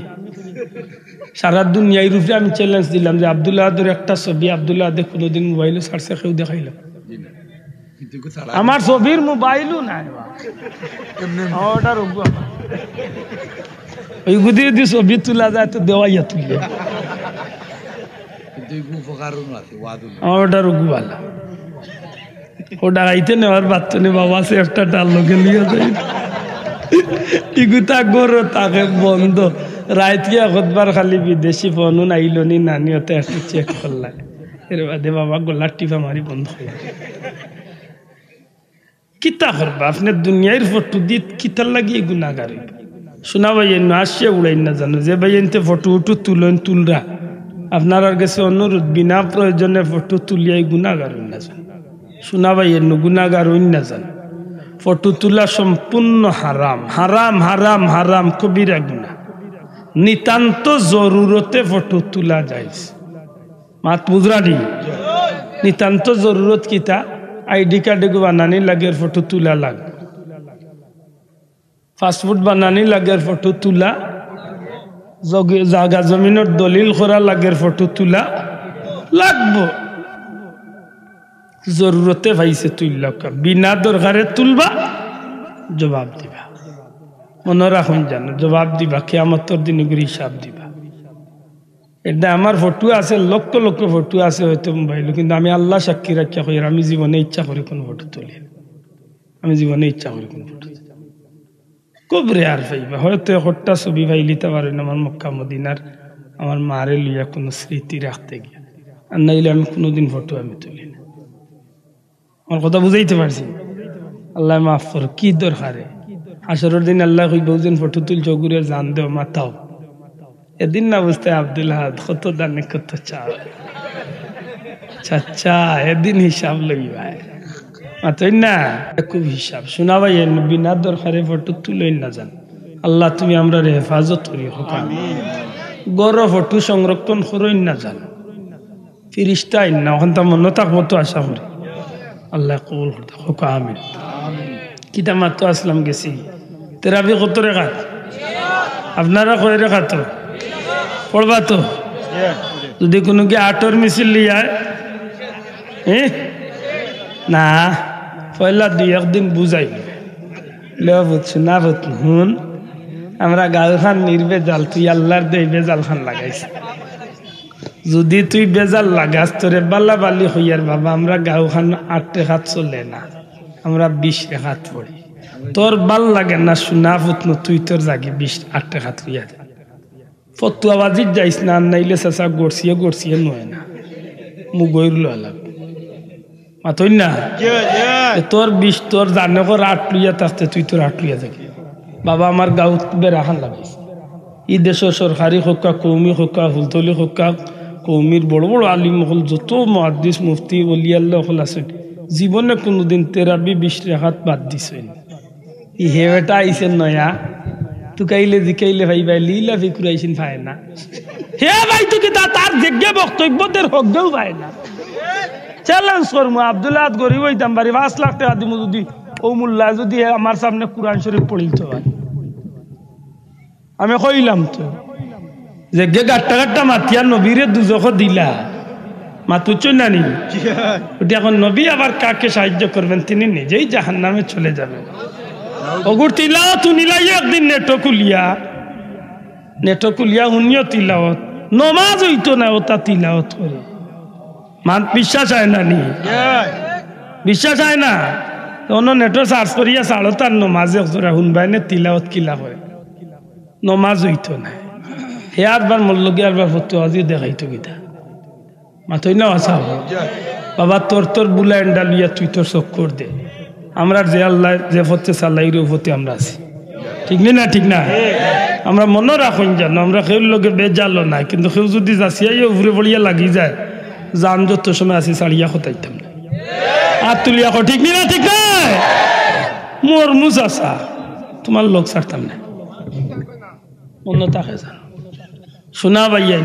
সারা দুনিয়ার রূপে আমি চ্যালেঞ্জ দিলাম যে আব্দুল্লাহ আহাদের একটা ছবি আব্দুল্লাহ আহাদে কোনোদিন মোবাইলে ছাড়ছে কেউ দেখাইলাম আমার ছবির মোবাইলও নাই ওটা রোগ ওই গুদি যদি ছবি তোলা যায় তো দেওয়াইয়া তুলে ওটা রোগওয়ালা ওটা আইতে নেওয়ার বাচ্চা বাবা সে একটা ডাল লোকে নিয়ে যায় ইগুতা গর তাকে বন্ধ রাত গিয়া কতবার খালি বিদেশি ফোন আইল নি নানি হতে একটু চেক করলাম এর বাদে বাবা গোলার টিপা মারি বন্ধ হয়ে কিতা করবা আপনার দুনিয়ার ফটো দিয়ে কিতার লাগিয়ে গুণাগার শোনা ভাই আসছে উড়াই না জানো যে ভাই এনতে ফটো উঠু তুলেন তুলরা আপনার কাছে অনুরোধ বিনা প্রয়োজনে ফটো তুলিয়াই গুণাগার না জান শোনা ভাই গুণাগার না জান ফটো তোলা সম্পূর্ণ হারাম হারাম হারাম হারাম কবিরা গুনাহ নিতান্ত জরুরতে ফটো তোলা যায় মাত বুঝরানি নিতান্ত জরুরত কিতা আইডি কার্ড বানানি লাগে ফটো তোলা লাগ পাসপোর্ট বানানি লাগে ফটো তোলা জায়গা জমিনের দলিল করা লাগে ফটো তোলা লাগবো জরুরতে ভাইছে তুললা বিনা দরকারে তুলবা জবাব দিবা মনে রাখুন জানো জবাব দিবা কিয়ামতের দিন করে হিসাব দিবা এটা আমার ফটো আছে লক্ষ লক্ষ ফটো আছে হয়তো মোবাইল কিন্তু আমি আল্লাহ সাক্ষী রাখিয়া কই আমি জীবনে ইচ্ছা করি কোন ফটো তুলি আমি জীবনে ইচ্ছা করি কোন ফটো খুব রেয়ার পাইবা হয়তো একটা ছবি পাইলিতে পারেন আমার মক্কা মদিনার আমার মারে লইয়া কোনো স্মৃতি রাখতে গিয়া আর নাইলে আমি কোনোদিন ফটো আমি তুলি না আমার কথা বুঝাইতে পারছি আল্লাহ মাফ কর কি দরকারে হাসরের দিন আল্লাহ কই বহুজন ফটো তুলছ ঘুরে জান দেও মাথাও এদিন না বুঝতে আব্দুল হাদ কত দানে কত চা চাচা এদিন হিসাব লইবা মাতই না খুব হিসাব শোনা ভাই বিনা দরকারে ফটো তুলই না জান আল্লাহ তুমি আমরা হেফাজত করি আমিন গড় ফটো সংরক্ষণ করই না জান ফিরিস্তা আইন না ওখান তা মনে থাকবো তো আশা করি আল্লাহ কবুল করতে হোক আমিন কিতা মাত্র আসলাম গেছি তেরাবি কত রেখাত আপনারা কয় রেখা তো পড়বা তো যদি কোনো কি আটর মিছিল লিয়ায় না পয়লা দুই একদিন বুঝাই বুঝছো না বুঝ হুন আমরা গাল খান নির্বেজাল তুই আল্লাহর দে বেজাল খান লাগাইছি যদি তুই বেজাল লাগাস তোরে বাল্লা বালি হইয়ার বাবা আমরা গাও খান 8 রেখাত চলে না আমরা 20 রেখাত পড়ি তোর ভাল লাগে না শোনা ফুটনো তুই তোর জাগে 8 রেখাত হইয়া যা ফতুয়া বাজিত যাইস না নাইলে চাচা গড়ছিয়ে নয় না মুগৈর লাগ মাতই না তোর 20 তোর জানে কর 8 লইয়া থাকতে তুই তোর 8 লইয়া যাবি বাবা আমার গাঁও বেড়া খান লাগাইছে ই দেশের সরকারি হক্কা কৌমি হক্কা হুলতলি হক্কা কৌমির বড় বড় আলিম হল যত মুহাদ্দিস মুফতি ওলি আল্লাহ হল আছেন জীবনে কোনোদিন তেরাবি 20 রেখাত বাদ দিছেন ই হেটা আইছে নয়া তুকাইলে জিকাইলে ভাই ভাই লীলা ফিকুরাইছেন ভাই না হে ভাই তো কি তার জিজ্ঞা বক্তব্যদের হকও ভাই না চ্যালেঞ্জ করমু আব্দুল্লাহ গরিব হইতাম বাড়ি 5 লাখ টাকা দিমু যদি ও মোল্লা যদি আমার সামনে কুরআন শরীফ পড়িতো ভাই আমি কইলাম তো যে গাট্টা মাতিয়া নবীরে দুজখ দিলা মাতুচ্ছ না নি ওটি এখন নবী আবার কাকে সাহায্য করবেন তিনি নিজেই জাহান্নামে চলে যাবেন ওগুর তিলাওয়াত নিলাই একদিন নেটো কুলিয়া শুনিও তিলাওয়াত নমাজ হইতো না ওটা তিলাওয়াত করে মান বিশ্বাস হয় না নি বিশ্বাস হয় না অন্য নেটো সার্চ করিয়া সাড়ো তার নমাজে শুনবাই নে তিলাওয়াত কিলা করে নমাজ হইতো না হে আরবার মল্লগি আরবার ফটো আজি দেখাইতো গীতা মাতই না আসা বাবা তোর বুলাই ডালিয়া তুই তোর চক্কর দে আমরা যে আল্লাহ যে ফতে চালাইর ফতে আমরা আছি ঠিক না ঠিক না আমরা মনে রাখুন জানো আমরা কেউ লোকে বেজালো নাই কিন্তু কেউ যদি যাচিয়াই উভরে পড়িয়া লাগি যায় যান যত সময় আছি ছাড়িয়া খতাইতাম না আর তুলিয়া ঠিক না ঠিক নাই মোর মুজ আসা তোমার লোক ছাড়তাম না মনে থাকে জান শোনা ভাইয়াই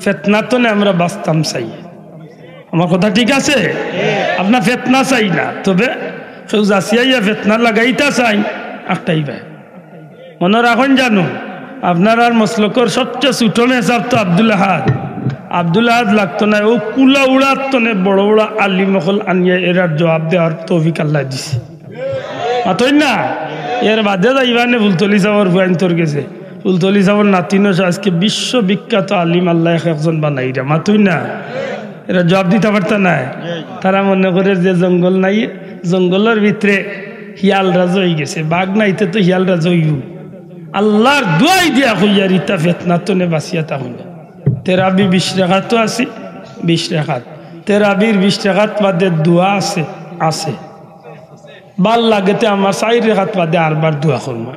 ফেতনা তো না আমরা বাঁচতাম চাই আমার কথা ঠিক আছে আপনার ফেতনা চাই না তবে কেউ যাচিয়াইয়া ফেতনা লাগাইতা চাই একটাই ভাই মনে রাখুন জানো আপনার আর মসলকর সবচেয়ে ছোট মেসাব তো আব্দুল আহাদ। আব্দুল আহাদ লাগতো না, ও কুলা উড়াত তনে বড় বড় আলিম হল আনিয়ে এরার জবাব দেওয়ার তৌফিক আল্লাহ দিছে। মাতই না এর বাদে যাইবানে ফুলতলি সাহর ভয়ন্তর গেছে। ফুলতলি সাহর নাতিনো আজকে বিশ্ববিখ্যাত আলিম আল্লাহ একজন বানাইরা। মাতই না এরা জবাব দিতে পারত না। তারা মনে করে যে জঙ্গল নাই, জঙ্গলের ভিতরে হিয়াল রাজ হয়ে গেছে, বাঘ নাইতে তো হিয়াল রাজ হইব। আল্লাহর দুয়াই দিয়া হইয়ার ইতা ফেতনা তনে বাঁচিয়া তা হইয়া। তেরাবি 20 রেখাত আছে, 20 রেখাত তেরাবির 20 রেখাত বাদে দোয়া আছে আছে। ভাল লাগেতে আমার 4 রেখাত বাদে আরবার দোয়া করব,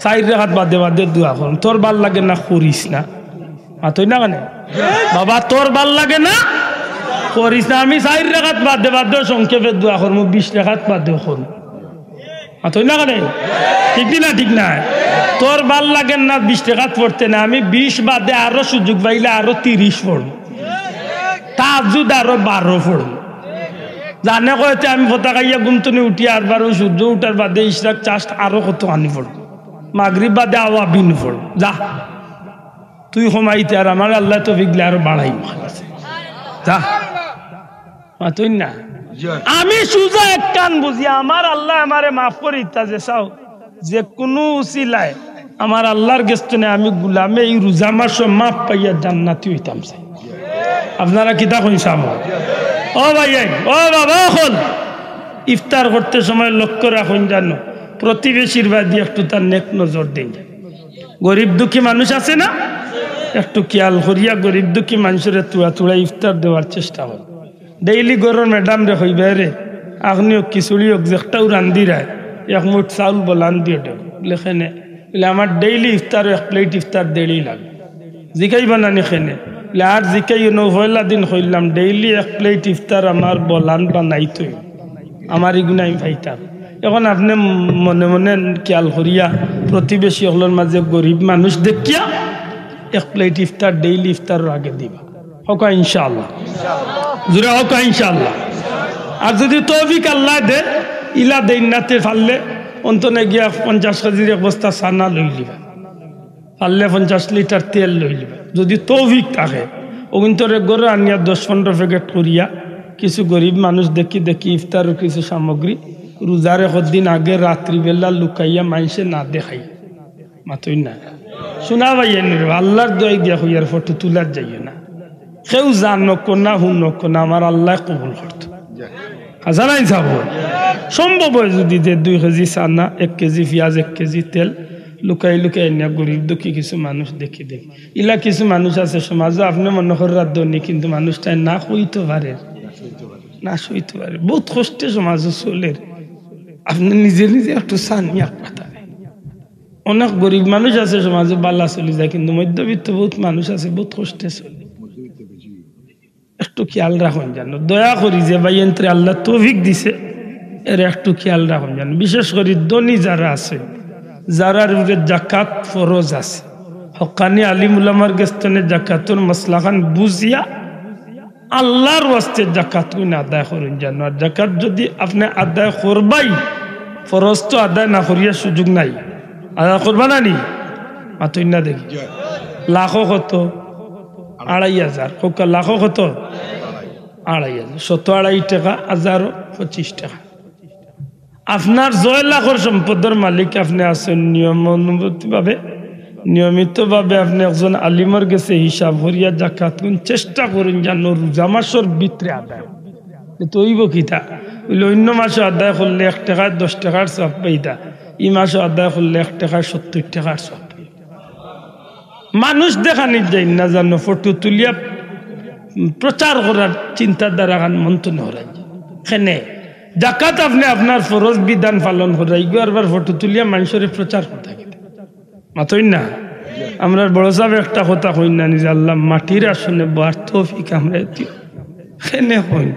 4 রেখাত বাদে বাদে দোয়া করব। তোর ভাল লাগে না করিস না, মাতই না কেন বাবা, তোর ভাল লাগে না করিস না। আমি 4 রেখাত বাদে বাদে সংক্ষেপে দোয়া করব, 20 রেখাত বাদেও করব। মাতই না কেন, ঠিক না? ঠিক না, তোর ভাল লাগে না 20 রেখাত পড়তে না, আমি 20 বাদে আরো সুযোগ পাইলে আরো 30 পড়ব, তাহাজ্জুদ আরো 12 পড়ব। জানে কয়েতে আমি ফোতা খাইয়া গুমতনে উঠি আরবার ওই সূর্য উঠার বাদে ইশরাক চাষ আরো কত আনি পড়ব, মাগরিব বাদে আওয়া বিন পড়ব। যা তুই কমাইতে আর আমার আল্লাহ তো বিগলে আরো বাড়াই যা। মাতই না আমি সুজা এক কান বুঝি আমার আল্লাহ আমারে মাফ করে ইত্তা যে চাও যে কোনো উসিলায় আমার আল্লাহর গেস্তনে আমি গুলামে এই রোজা মাস মাফ পাইয়া জান্নাতি হইতাম চাই। আপনারা কিতা কইসাম? ও ভাই ও বাবা, হল ইফতার করতে সময় লক্ষ্য রাখুন জানো প্রতিবেশীর বাদী একটু তার নেক নজর দিন। গরিব দুঃখী মানুষ আছে না, একটু খেয়াল করিয়া গরিব দুঃখী মানুষের তুড়া তুড়া ইফতার দেওয়ার চেষ্টা কর। ডেইলি গরর ম্যাডাম রে হইবে রে আপনিও খিচুড়ি হোক যেটাও রান্ধি রায় এক মুঠ চাউল বলান দিয়ে লেখেনে বলে আমার ডেইলি ইফতার 1 প্লেট ইফতার দেড়ি লাগে জিকাই বানানি খেনে আর জিকাই পয়লা দিন হইলাম ডেইলি 1 প্লেট ইফতার আমার বলান বানাইতো আমার এগুলো আমি পাইতাম। এখন আপনি মনে মনে খেয়াল করিয়া প্রতিবেশী হলোর মাঝে গরিব মানুষ দেখিয়া 1 প্লেট ইফতার ডেইলি ইফতার আগে দিবা হকা ইনশাআল্লাহ, জুড়ে হকা ইনশাআল্লাহ। আর যদি তৌফিক আল্লাহ দে ইলা দেইনাতে ফাললে অন্তনে গিয়া 50 কেজির এক বস্তা সানা লই লিবা, পারলে 50 লিটার তেল লই লিবা যদি তৌফিক থাকে। ওগুন্তরে গরু আনিয়া 10-15 প্যাকেট করিয়া কিছু গরিব মানুষ দেখি দেখি ইফতারের কিছু সামগ্রী রোজার 1 দিন আগে রাত্রিবেলা লুকাইয়া মানুষে না দেখাই। মাতই না শোনা ভাইয়া আল্লাহর দোয়াই দিয়া হইয়ার ফটো তুলার যাইও না, কেউ জানো না হুন না আমার আল্লাহ কবুল করতো। হাজারাই যাব সম্ভব হয় যদি যে 2 কেজি সানা 1 কেজি পেঁয়াজ 1 কেজি তেল লুকাই লুকাই না গরিব দুঃখী কিছু মানুষ দেখি দেখি ইলা কিছু মানুষ আছে সমাজে আপনি মনে করেন রাধনি কিন্তু মানুষটাই না হইতে পারে, না সইতে পারে, বহুত কষ্টে সমাজে চলে। আপনি নিজে নিজে একটু সানিয়া কথা অনেক গরিব মানুষ আছে সমাজে বালা চলে যায় কিন্তু মধ্যবিত্ত বহুত মানুষ আছে বহুত কষ্টে চলে। একটু খেয়াল রাখুন জানো, দয়া করি যে ভাই এন্ত্রে আল্লাহ তৌফিক দিছে এর একটু খেয়াল রাখুন জানো। বিশেষ করে ধনী যারা আছে যারার উপরে জাকাত ফরজ আছে, হকানি আলিম উলামার গেস্তনে জাকাতুর মসলাখান বুঝিয়া আল্লাহর ওয়াস্তে জাকাত না আদায় করুন জানো। আর জাকাত যদি আপনি আদায় করবাই ফরজ তো আদায় না করিয়া সুযোগ নাই, আদায় করবা না নি মাতই না দেখি লাখো কত 2500 হোকা লাখো কত 2500 102 টাকা 1025 টাকা। আপনার 6 লাখের সম্পদের মালিক আপনি আছেন নিয়মিতভাবে আপনি একজন আলিমের গেছে হিসাব করিয়া জাকাত চেষ্টা করুন যেন রোজা মাসের ভিতরে আদায় তৈব কিতা বলে অন্য মাসে আদায় করলে 1 টাকায় 10 টাকার সব পাইতা, এই মাসে আদায় করলে 1 টাকায় 70 টাকার সব। মানুষ দেখানি যাই না জানো ফটো তুলিয়া প্রচার করার চিন্তাধারা মন্থন হরাই খেনে জাকাত আপনি আপনার ফরজ বিধান পালন করাই আরবার ফটো তুলিয়া মানুষের প্রচার করতে মাতই না। আমরা বড় সাহেব একটা কথা কই না নিজে আল্লাহ মাটির আসনে বার তৌফিক আমরা খেনে হই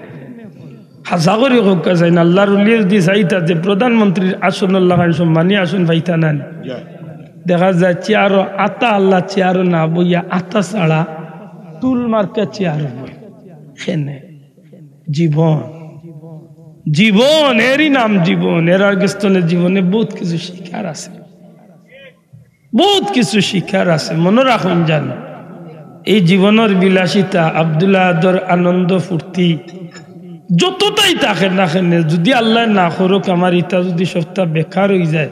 হাজা করি হোক চাই না আল্লাহর উলিয়ে যদি চাইতা যে প্রধানমন্ত্রীর আসন লাগান সম্মানী আসন পাইতা না দেখা যায় চেয়ারও আতা আল্লাহ চেয়ারও না বইয়া আতা ছাড়া টুল মার্কা চেয়ার বই খেনে জীবন জীবন এরই নাম জীবন। এর আগেস্তনের জীবনে বহুত কিছু শিকার আছে। বহুত কিছু শিক্ষার আছে। মনে রাখুন জানো, এই জীবনের বিলাসিতা, আব্দুল্লাহ আদর আনন্দ ফুর্তি যতটাই থাকে না কেন, যদি আল্লাহ না করুক আমার ইটা যদি সপ্তাহ বেকার হয়ে যায়,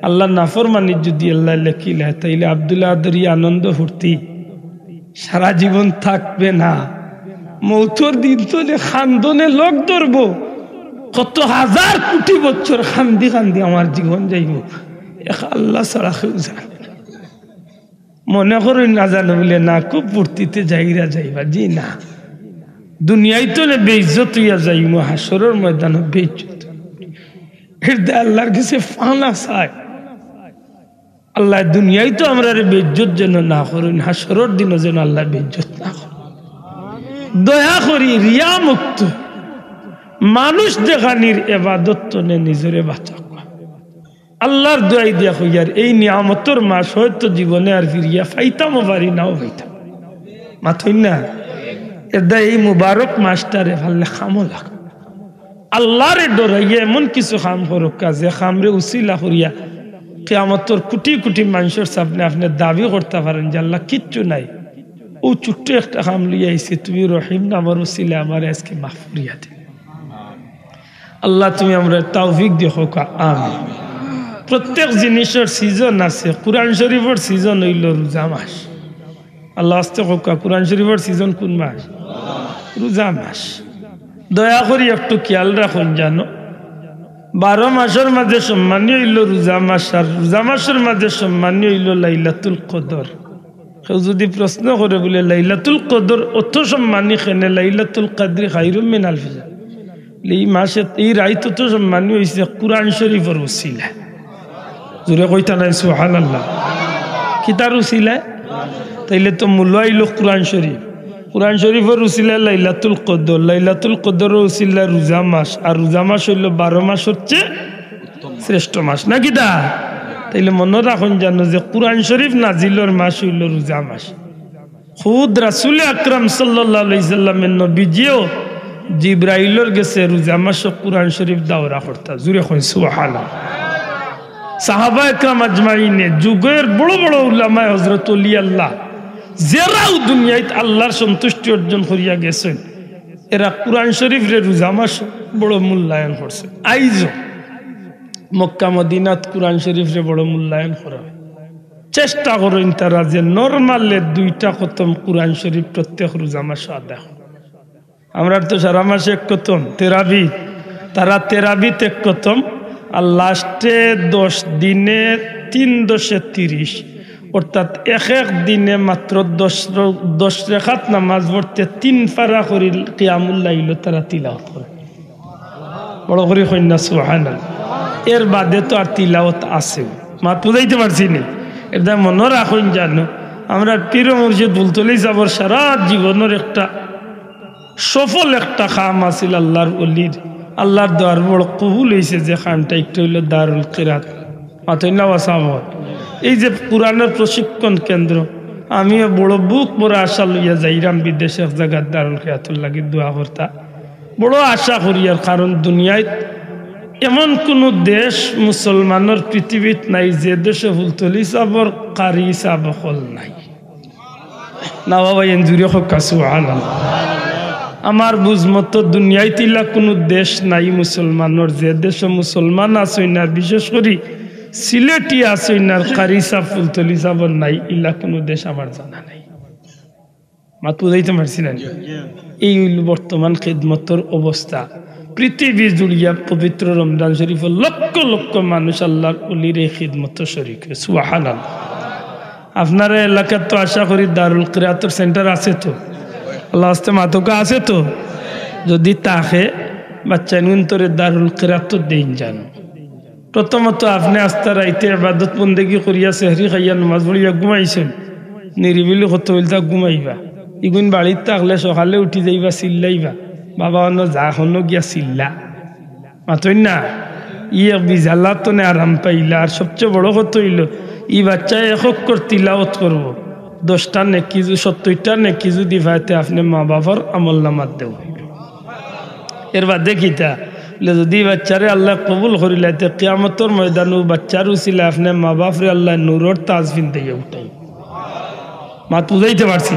আল্লাহ নাফরমানি যদি আল্লাহ লেখিলে, তাইলে আব্দুল্লাহ আদর আনন্দ ফুর্তি সারা জীবন থাকবে না। মৌতর দিন তো খান্দনে লোক ধরবো, কত হাজার কোটি বছর খান্দি খান্দি আমার জীবন যাইব, আল্লাহ ছাড়া কেউ জানে। মনে করুন না জানো বলে না, খুব ফুর্তিতে যাইরা যাইবা, জি না, দুনিয়ায় তো বেইজ্জত হইয়া যাইব, হাসরের ময়দান বেইজ্জত। আল্লাহর কাছে ফানা চায়, আল্লাহ দুনিয়ায় তো আমরা বেইজ্জত যেন না করুন, হাসরের দিনও যেন আল্লাহ বেইজ্জত না করুন। দয়া করি রিয়া মুক্ত মানুষ দেখানির এবাদত তো নিজরে বাঁচা। আল্লাহর দোয়াই দিয়া হইয়ার এই নিয়ামতর মাস হয়তো জীবনে আর ফিরিয়া ফাইতামও পারি, নাও ফাইতাম মাথই না। এদা এই মুবারক মাসটারে ভাললে খামো লাগ, আল্লাহরে ডরাইয়া এমন কিছু খাম করুক, কাজে খামরে উসিলা করিয়া কিয়ামতর কোটি কোটি মানুষের সামনে আপনি দাবি করতে পারেন যে আল্লাহ কিচ্ছু নাই, ও ছোট্ট একটা খাম লিয়ে আইসি, তুমি রহিম নামের উসিলা আমার আজকে মাফ করিয়া দিন। আল্লাহ তুমি আমরা তৌফিক দিও, আমিন। প্রত্যেক জিনিসের সিজন আছে, কুরআন শরীফের সিজন হইল রোজা মাস। আল্লাহ আস্তে হোকা, কুরআন শরীফের সিজন কোন মাস? রোজা মাস। দয়া করি একটু খেয়াল রাখুন জানো, 12 মাসের মাঝে সম্মানীয় হইল রোজা মাস, আর রোজা মাসের মাঝে সম্মানীয় হইল লাইলাতুল কদর। কেউ যদি প্রশ্ন করে বলে লাইলাতুল কদর অত সম্মানী কেন, লাইলাতুল কদর খায়রুম মিন আলফি শাহর, এই মাসে এই রাত তো সম্মানীয় হয়েছে কুরআন শরীফের উসিলা। জোরে কইতা নাই সুবহানাল্লাহ, কি তার উসিলা? তাইলে তো মূল্য আইল কুরআন শরীফ, কুরআন শরীফের উসিলা লাইলাতুল কদর, লাইলাতুল কদর উসিলা রোজা মাস, আর রোজা মাস হইল 12 মাস হচ্ছে শ্রেষ্ঠ মাস, নাকি তা? তাইলে মনে রাখুন জানো যে কুরআন শরীফ নাজিলের মাস হইল রোজা মাস। খুদ রাসূল আকরাম সাল্লাল্লাহু আলাইহি সাল্লামের নবীজিও জিবরাইলের গেছে রোজা মাস কুরআন শরীফ দাওরা করতা। জোরে কই সুবহানাল্লাহ। সাহাবা একরাম আজমাইনে, যুগের বড় বড় উলামা হযরত ওলি আল্লাহ যারাও দুনিয়ায় আল্লাহর সন্তুষ্টি অর্জন করিয়া গেছেন, এরা কুরআন শরীফের রোজা মাস বড় মূল্যায়ন করছে। আইজো মক্কা মদিনাত কুরআন শরীফের বড় মূল্যায়ন করা। চেষ্টা করেন তারা যে নরমালে 2টা খতম কুরআন শরীফ প্রত্যেক রোজা মাস আদায়। আমরা তো সারা মাসে এক খতম তেরাবি, তারা তেরাবিত এক খতম, আর লাস্টে 10 দিনে 3 10 30, অর্থাৎ এক দিনে মাত্র 10 রাকাত নামাজ পড়তে 3 পারা করে কিয়ামুল লাইল তারা তিলাওয়াত করে। বড় করে কইনা সুবহানাল্লাহ। এর বাদে তো আর তিলাওয়াত আছে, মাত বুঝাইতে পারছি না। এটা মনে রাখুন জানো, আমরা পীর মুর্শিদ বুলতলি যাবর সারা জীবনের একটা সফল একটা খাম আছিল আল্লাহর ওলির, আল্লাহর দোয়ার বড় কবুল হয়েছে যে খানটা একটু হইল দারুল কিরাত মাতইনা ওয়াসামত। এই যে কোরআনের প্রশিক্ষণ কেন্দ্র, আমিও বড় বুক বড় আশা লইয়া যাইরাম বিদেশে এক জায়গার দারুল কিরাতুল লাগি দোয়া করতা, বড় আশা করি। আর কারণ দুনিয়ায় এমন কোন দেশ মুসলমানের পৃথিবীত নাই যে দেশে ফুলতলি সাবর কারি সাবকল নাই। না বাবা এনজুরি হকা সুবহানাল্লাহ। আমার বুঝ মতো দুনিয়ায় তিলা কোনো দেশ নাই মুসলমানের যে দেশে মুসলমান আছে না, বিশেষ করে সিলেটি আছে না, কারি সাব ফুলতলি সাবর নাই, ইলা কোনো দেশ আমার জানা নাই। মাত বুঝাইতে পারছি না? এই বর্তমান খিদমতের অবস্থা। পৃথিবী জুড়িয়া পবিত্র রমজান শরীফ লক্ষ লক্ষ মানুষ আল্লাহর ওলির এই খিদমত শরীক। সুবহানাল্লাহ। আপনার এলাকার তো আশা করি দারুল কিরাতুর সেন্টার আছে তো, আল্লাহ আস্তে মাতকা আছে তো, যদি তাকে বাচ্চা নুন্তরে দারুল কিরাতুর দিন যান। প্রথমত আপনি আস্তা রাইতে ইবাদত বন্দেগি করিয়া সেহরি খাইয়া নামাজ পড়িয়া ঘুমাইছেন, নিরিবিলি কত বলতা ঘুমাইবা। ইগুন বাড়িতে থাকলে সকালে উঠি যাইবা, চিল্লাইবা বাবা অন্য যা হনো গিয়া চিল্লা মাতই না, ইয়ে বিজাল্লা তো নে আরাম পাইলা। আর সবচেয়ে বড় কথা হইল ই বাচ্চায় একর তিলাওয়াত করব, 10টা নেকি 70টা নেকি যদি ভাইতে আপনি মা বাবার আমল নামাত দেব। এর বাদে কিতা যদি বাচ্চারে আল্লাহ কবুল করিলাইতে কিয়ামতের ময়দানে বাচ্চার উসিলা আপনি মা বাপরে আল্লাহ নূরের তাজ ফিনতে উঠাই মাত বুঝাইতে পারছি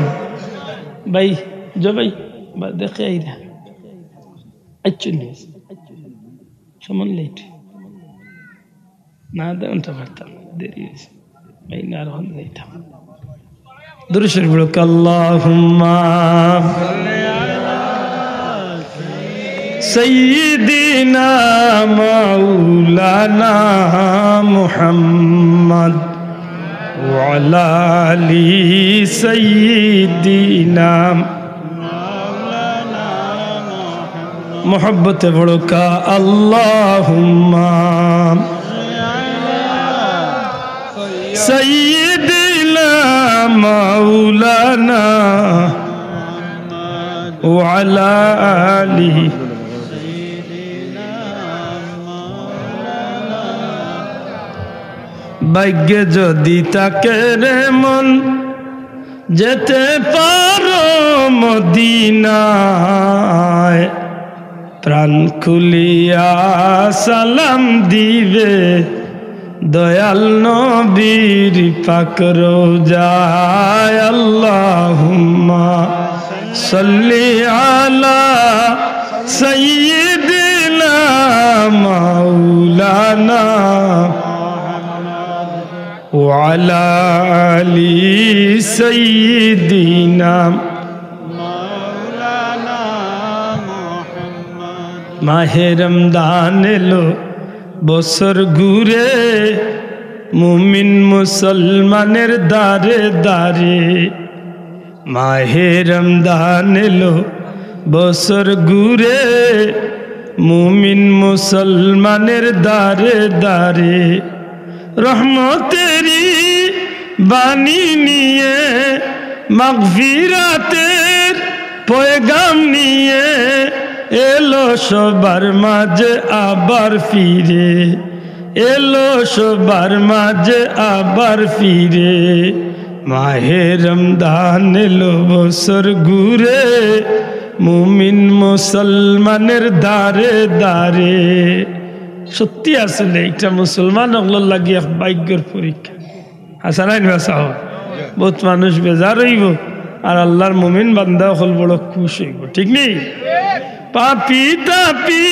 ভাই ভাই দেখে আইরা সমান লেট না দেওয়ানটা পারতাম দেরি হয়েছে ভাই না আর যাইতাম দুরূদ পড়ুক আল্লাহুম্মা সাইয়্যিদিনা মাওলানা মুহাম্মদ ওয়া আলা আলি সাইয়্যিদিনা মাওলানা মুহাম্মদ মোহব্বতে পড়ুক আল্লাহুম্মা সাইয়্যিদিনা মাওলানা ওয়া আলা আলি ভাগ্যে যদি তাকে রে মন যেতে পারো মদিনায় প্রাণ খুলিয়া সালাম দিবে দয়াল নবীর পাক রওজায় আল্লাহুম্মা সাল্লি আলা সাইয়্যিদিনা মাওলানা ওয়া আলা আলি সাইয়্যিদিনা মাওলানা মুহাম্মদ মাহে রমজান এলো বছর ঘুরে মুমিন মুসলমানের দারে দারে মাহে রমজান এলো বছর ঘুরে মুমিন মুসলমানের দারে দারে রহমতেরি বাণী নিয়ে মাগফিরাতের পয়গাম নিয়ে এলো সবার মাঝে আবার ফিরে এলো সবার মাঝে আবার ফিরে মাহে রমজান এলো বছর ঘুরে মুমিন মুসলমানের দারে দারে সত্যি আসলে এটা মুসলমান হগলোর লাগি এক ভাগ্যের পরীক্ষা আসা নাই বাসা বহুত মানুষ বেজার হইব আর আল্লাহর মুমিন বান্দা হল বড় খুশ হইব ঠিক নেই পাপি তাপি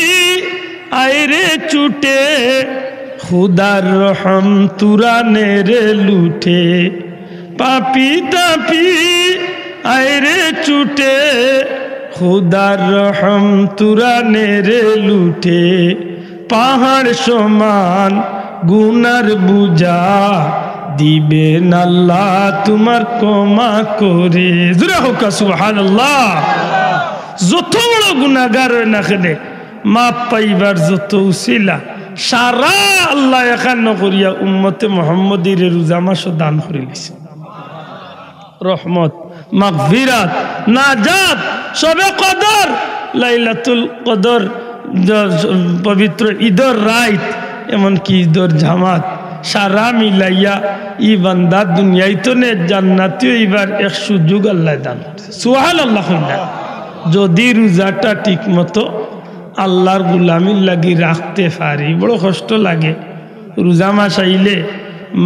আইরে চুটে খুদার রহম তুরানে রে লুটে পাপি তাপি আইরে চুটে খুদার রহম তুরানে রে লুটে পাহাড় সমান গুনার বুঝা দিবেন আল্লাহ তোমার ক্ষমা করে জোরে হোক সুবহানাল্লাহ যত বড় গুনাহগার না খেলে মাপ পাইবার যত উসিলা সারা আল্লাহ এখান করিয়া উম্মতে মুহাম্মদীর রোজা মাস দান করে দিয়েছে রহমত মাগফিরাত নাজাত সবে কদর লাইলাতুল কদর পবিত্র ঈদের রাত এমনকি ঈদের জামাত সারা মিলাইয়া ই বান্দা দুনিয়ায় তো নে জান্নাতীয় এবার এক সুযোগ আল্লাহ দান সুবহানাল্লাহ যদি রোজাটা ঠিক মতো আল্লাহর গুলামির লাগি রাখতে পারি বড় কষ্ট লাগে রোজা মাস আইলে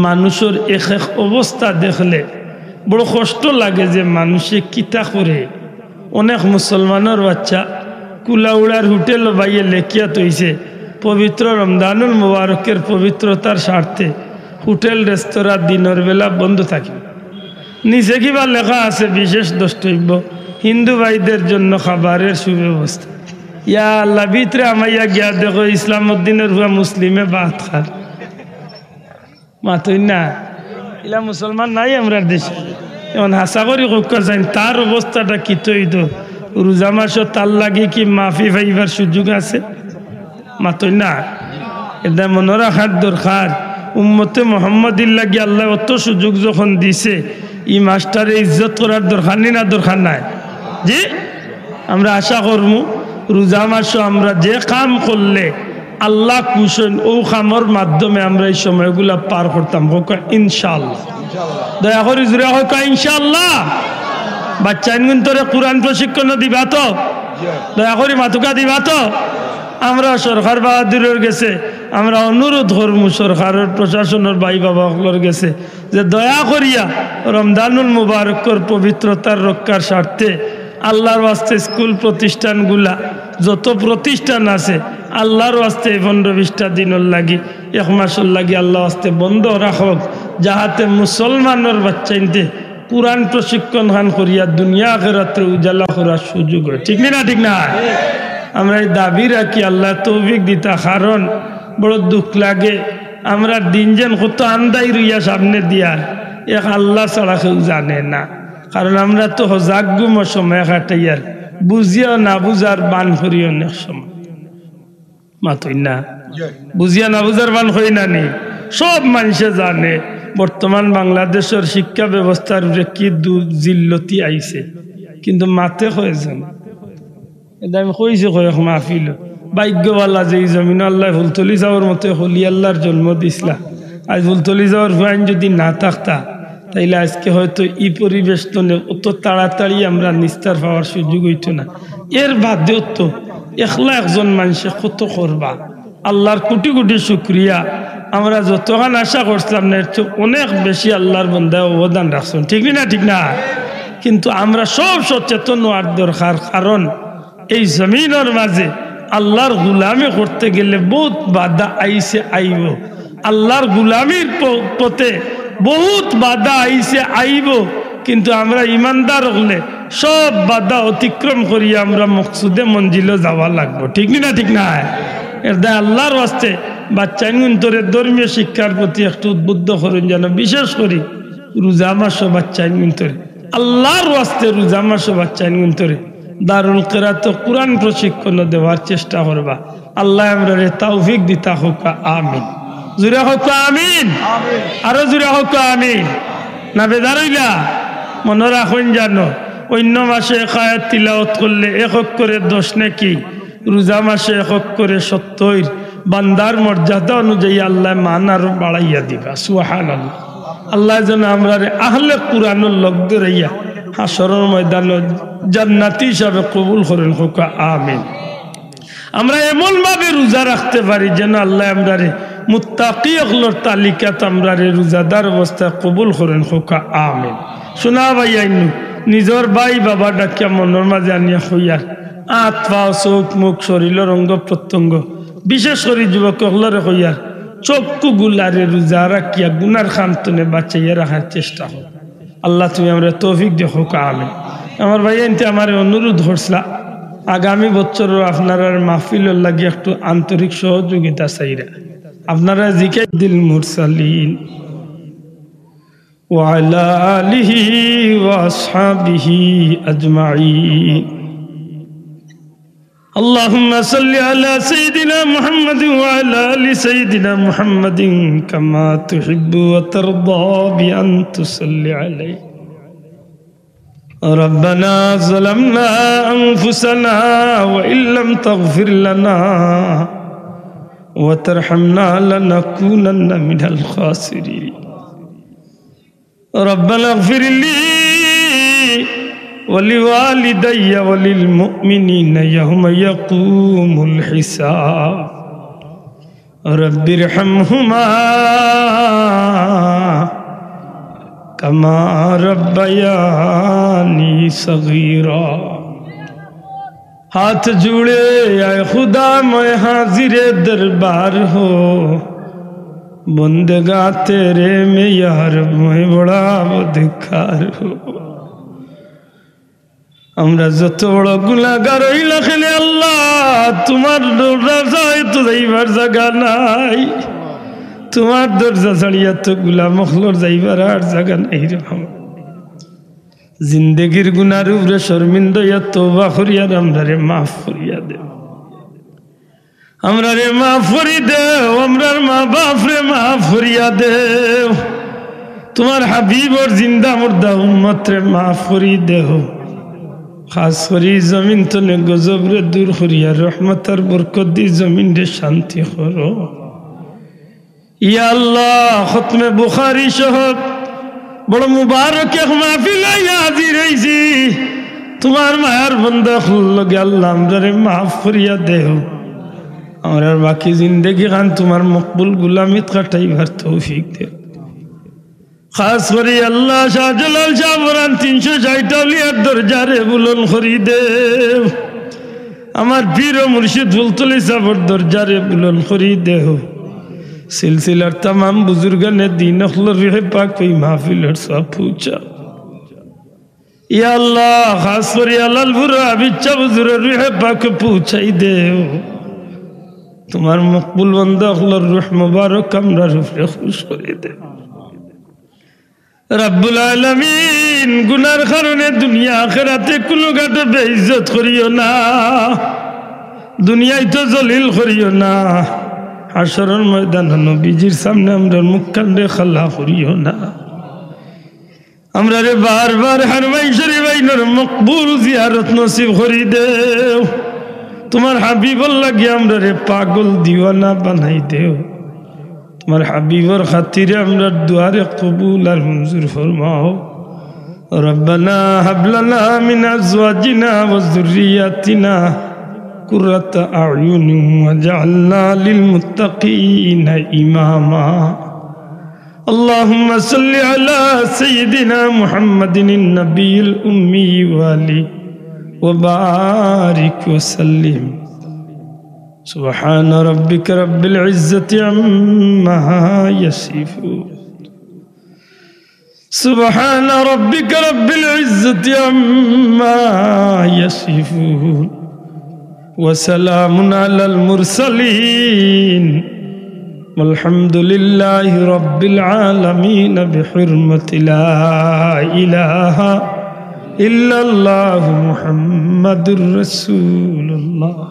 মানুষের এক এক অবস্থা দেখলে বড় কষ্ট লাগে যে মানুষে কিতা করে অনেক মুসলমানের বাচ্চা কুলাউড়ার হোটেল বাইয়ে লেখিয়া তৈছে পবিত্র রমজানুল মুবারকের পবিত্রতার স্বার্থে হোটেল রেস্তোরাঁ দিনের বেলা বন্ধ থাকে নিচে কিবা লেখা আছে বিশেষ দ্রষ্টব্য হিন্দু ভাইদের জন্য খাবারের সুব্যবস্থা ইয়া আল্লাহ ভিতরে আমাইয়া গিয়া দেখো ইসলাম উদ্দিনের হুয়া মুসলিমে বাত খার মাতই না ইলা মুসলমান নাই আমরা দেশে এমন হাসা করি কক্কা যাই তার অবস্থাটা কি তৈত রোজা মাসও তার লাগে কি মাফি ভাইবার সুযোগ আছে মাতই না এটা মনে রাখার দরকার উম্মতে মুহাম্মদির লাগি আল্লাহ অত সুযোগ যখন দিছে ই মাস্টারে ইজ্জত করার দরকার নেই না দরকার নাই জি আমরা আশা করবো রোজা মাসও আমরা যে কাম করলে আল্লাহ কুশন ও কামর মাধ্যমে আমরা এই সময়গুলা পার করতাম ইনশাআল্লাহ দয়া করে জুড়ে হোক ইনশাআল্লাহ বাচ্চা তোরে কোরআন প্রশিক্ষণ দিবা তো দয়া করে মাতুকা দিবা তো আমরা সরকার বাহাদুরের গেছে আমরা অনুরোধ করব সরকারের প্রশাসনের ভাই বাবাগুলোর গেছে যে দয়া করিয়া রমজানুল মুবারকর পবিত্রতার রক্ষার স্বার্থে আল্লাহর ওয়াস্তে স্কুল প্রতিষ্ঠানগুলা যত প্রতিষ্ঠান আছে আল্লাহর ওয়াস্তে 15-20টা দিনের লাগি 1 মাসের লাগি আল্লাহ ওয়াস্তে বন্ধ রাখক যাহাতে মুসলমানের বাচ্চাইনতে কুরআন প্রশিক্ষণ খান করিয়া দুনিয়া আখিরাতে উজালা করার সুযোগ হয় ঠিক না ঠিক না আমরা এই দাবি রাখি আল্লাহ তৌফিক দিতা কারণ বড় দুঃখ লাগে আমরা দিন যেন কত আন্দাই রইয়া সামনে দিয়ার এক আল্লাহ ছাড়া কেউ জানে না কারণ আমরা তো হজাগুম সময় কাটাইয়ার বুঝিয়া না বুঝার বান করি অনেক সময় মাতই না বুঝিয়া না বুঝার বান করি না নি সব মানুষে জানে বর্তমান বাংলাদেশের শিক্ষা ব্যবস্থার কি জিল্লতি আইছে কিন্তু মাতে হয়েছেন এটা আমি কইছি কয়েক মাহফিল ভাগ্যওয়ালা যে এই জমিন আল্লাহ ফুলতলি যাওয়ার মতো হলি আল্লাহর জন্ম দিছিলা আজ ফুলতলি যাওয়ার ফাইন যদি না থাকতা তাইলে আজকে হয়তো এই পরিবেশ তো অত তাড়াতাড়ি আমরা নিস্তার পাওয়ার সুযোগ হইতো না এর বাদেও তো একলা একজন মানুষে কত করবা আল্লাহর কোটি কোটি শুক্রিয়া আমরা যতক্ষণ আশা করছিলাম না এর চেয়ে অনেক বেশি আল্লাহর বান্দায় অবদান রাখছেন ঠিক না ঠিক না কিন্তু আমরা সব সচেতন হওয়ার দরকার কারণ এই জমিনের মাঝে আল্লাহর গুলামি করতে গেলে বহুত বাধা আইছে আইব আল্লাহর গুলামির পথে বহুত বাধা আইছে আইব কিন্তু আমরা ইমানদার হলে সব বাধা অতিক্রম করি আমরা মকসুদে মঞ্জিলে যাওয়া লাগবো ঠিক না ঠিক না এর দায় আল্লাহর ওয়াস্তে বাচ্চাইনগুন্তরে ধর্মীয় শিক্ষার প্রতি একটু উদ্বুদ্ধ করুন যেন বিশেষ করি রোজা মাস বাচ্চাইনগুন্তরে আল্লাহর ওয়াস্তে রোজা মাস বাচ্চাইনগুন্তরে দারুল কিরাত কুরআন প্রশিক্ষণ দেওয়ার চেষ্টা করবা আল্লাহ আমরা তৌফিক দিতা হোক আমিন জুরা হোক আমিন আরো জুরা হোক আমিন না বেজার হইলা মনে রাখুন জানো অন্য মাসে আয়াত তিলাওয়াত করলে 1 অক্ষরে 10 নাকি রোজা মাসে 1 অক্ষরে 70 বান্দার মর্যাদা অনুযায়ী আল্লাহ মান আরো বাড়াইয়া দিবা সুবহানাল্লাহ আল্লাহ যেন আমরা আহলে কুরআনের লোক ধরাইয়া হাসরের ময়দানে জান্নাতি হিসাবে কবুল করেন হোক আমিন আমরা এমন ভাবে রোজা রাখতে পারি যেন আল্লাহ আমরা মুত্তাকি হলোর তালিকাত আমরা রোজাদার অবস্থায় কবুল করেন হোক আমিন শোনা ভাই আইনু নিজের ভাই বাবা ডাকিয়া মনের মাঝে আনিয়া হইয়ার হাত পা চোখ মুখ শরীরের অঙ্গ প্রত্যঙ্গ বিশেষ করে যুবক হলরে হইয়ার চক্ষু গুলারে রোজা রাখিয়া গুনার খান্তনে বাঁচাইয়া রাখার চেষ্টা হোক আল্লাহ তুমি আমরা তৌফিক দিও হোক আমিন আমার ভাই আনতে আমার অনুরোধ করছিলা আগামী বছর আপনারা মাহফিলের লাগি একটু আন্তরিক সহযোগিতা চাইরা আপনারা জিকির দিল মুরসালিন ওয়া আলা আলিহি ওয়া আসহাবিহি আজমাইন اللهم صل على سيدنا محمد وعلى ال سيدنا محمد كما تحب وترضى بأن تصلي عليه ربنا ظلمنا أنفسنا وإن لم تغفر لنا وترحمنا لنكونن من الخاسرين ربنا اغفر لي ولوالدي وللمؤمنين يوم يقوم الحساب رب ارحمهما كما ربياني صغيرا हाथ जुड़े आए खुदा मैं हाजिर दरबार हो बंदगा तेरे में यार मैं बड़ा बदकार हो আমরা যত বড় গুনাহগার হইলা খেলে আল্লাহ তোমার দরজায় তো যাইবার জায়গা নাই তোমার দরজা ছাড়িয়া তো গুলাম মখলর যাইবার আর জায়গা নাই রে জিন্দেগির গুনার উপরে শর্মিন্দা ইয়া তওবা করিয়া আমরা রে মাফ করিয়া দে আমরা রে মাফ করি দেও আমরার মা বাপ রে মাফ করিয়া দেও তোমার হাবিবর জিন্দা মুর্দা উম্মত রে মাফ করি দেও খাস করি জমিন তনে গজব রে দূর করিয়া রহমতার বরকত দি জমিন রে শান্তি করো ইয়া আল্লাহ খতমে বুখারী সহ বড় মুবারক এক মাহফিলে হাজির হইছি তোমার মায়ার বান্দা লগে আল্লাহ আমরারে মাফ করিয়া দেও আমরা বাকি জিন্দগি খান তোমার মকবুল গুলামিত কাটাইবার তৌফিক দে। খাস করে আল্লাহ শাহজালাল শাহ বরান 360 আউলিয়ার দরজারে বুলন করি দে। আমার পীর ও মুর্শিদ ফুলতলি সাবর দরজারে বুলন করি দেহ। সিলসিলার तमाम বুজুর্গানে দিন আখলর রহে পাক এই মাহফিলের সব পৌঁছা। ইয়া আল্লাহ খাস করে আলালপুর আবিচ্ছা বুজুরের রহে পাক পৌঁছাই দেও। তোমার মকবুল বান্দা আখলর রূহ মুবারক আমরা রূহে খুশ করে দে। রব্বুল আলামিন গুনার কারণে দুনিয়া আখিরাতে কোনো গাতে বেইজ্জত করিও না, দুনিয়ায় তো জলিল করিও না, হাসরের ময়দানে নবীজির সামনে আমরা মুখ কান্দে খালা করিও না। আমরা রে বারবার হারমাই শরীফ আইনের মকবুল জিয়ারত নসিব করি দেও। তোমার হাবিবর লাগে আমরা রে পাগল দিওয়ানা বানাই দেও। তোমার হাবিবর খাতিরে আমরা দুয়ারে কবুল আর মঞ্জুর ফরমাও। রব্বানা হাব লানা মিন আজওয়াজিনা ওয়া যুররিয়াতিনা কুররাতা আ'য়ুন ওয়াজআলনা লিল মুত্তাকিনা ইমামা। اللهم صل على سيدنا محمد النبي الأمي وآله وبارك وسلم. سبحان ربك رب العزة عما يصفون. سبحان ربك رب العزة عما يصفون وسلام على المرسلين والحمد لله رب العالمين بحرمة لا إله إلا الله محمد رسول الله.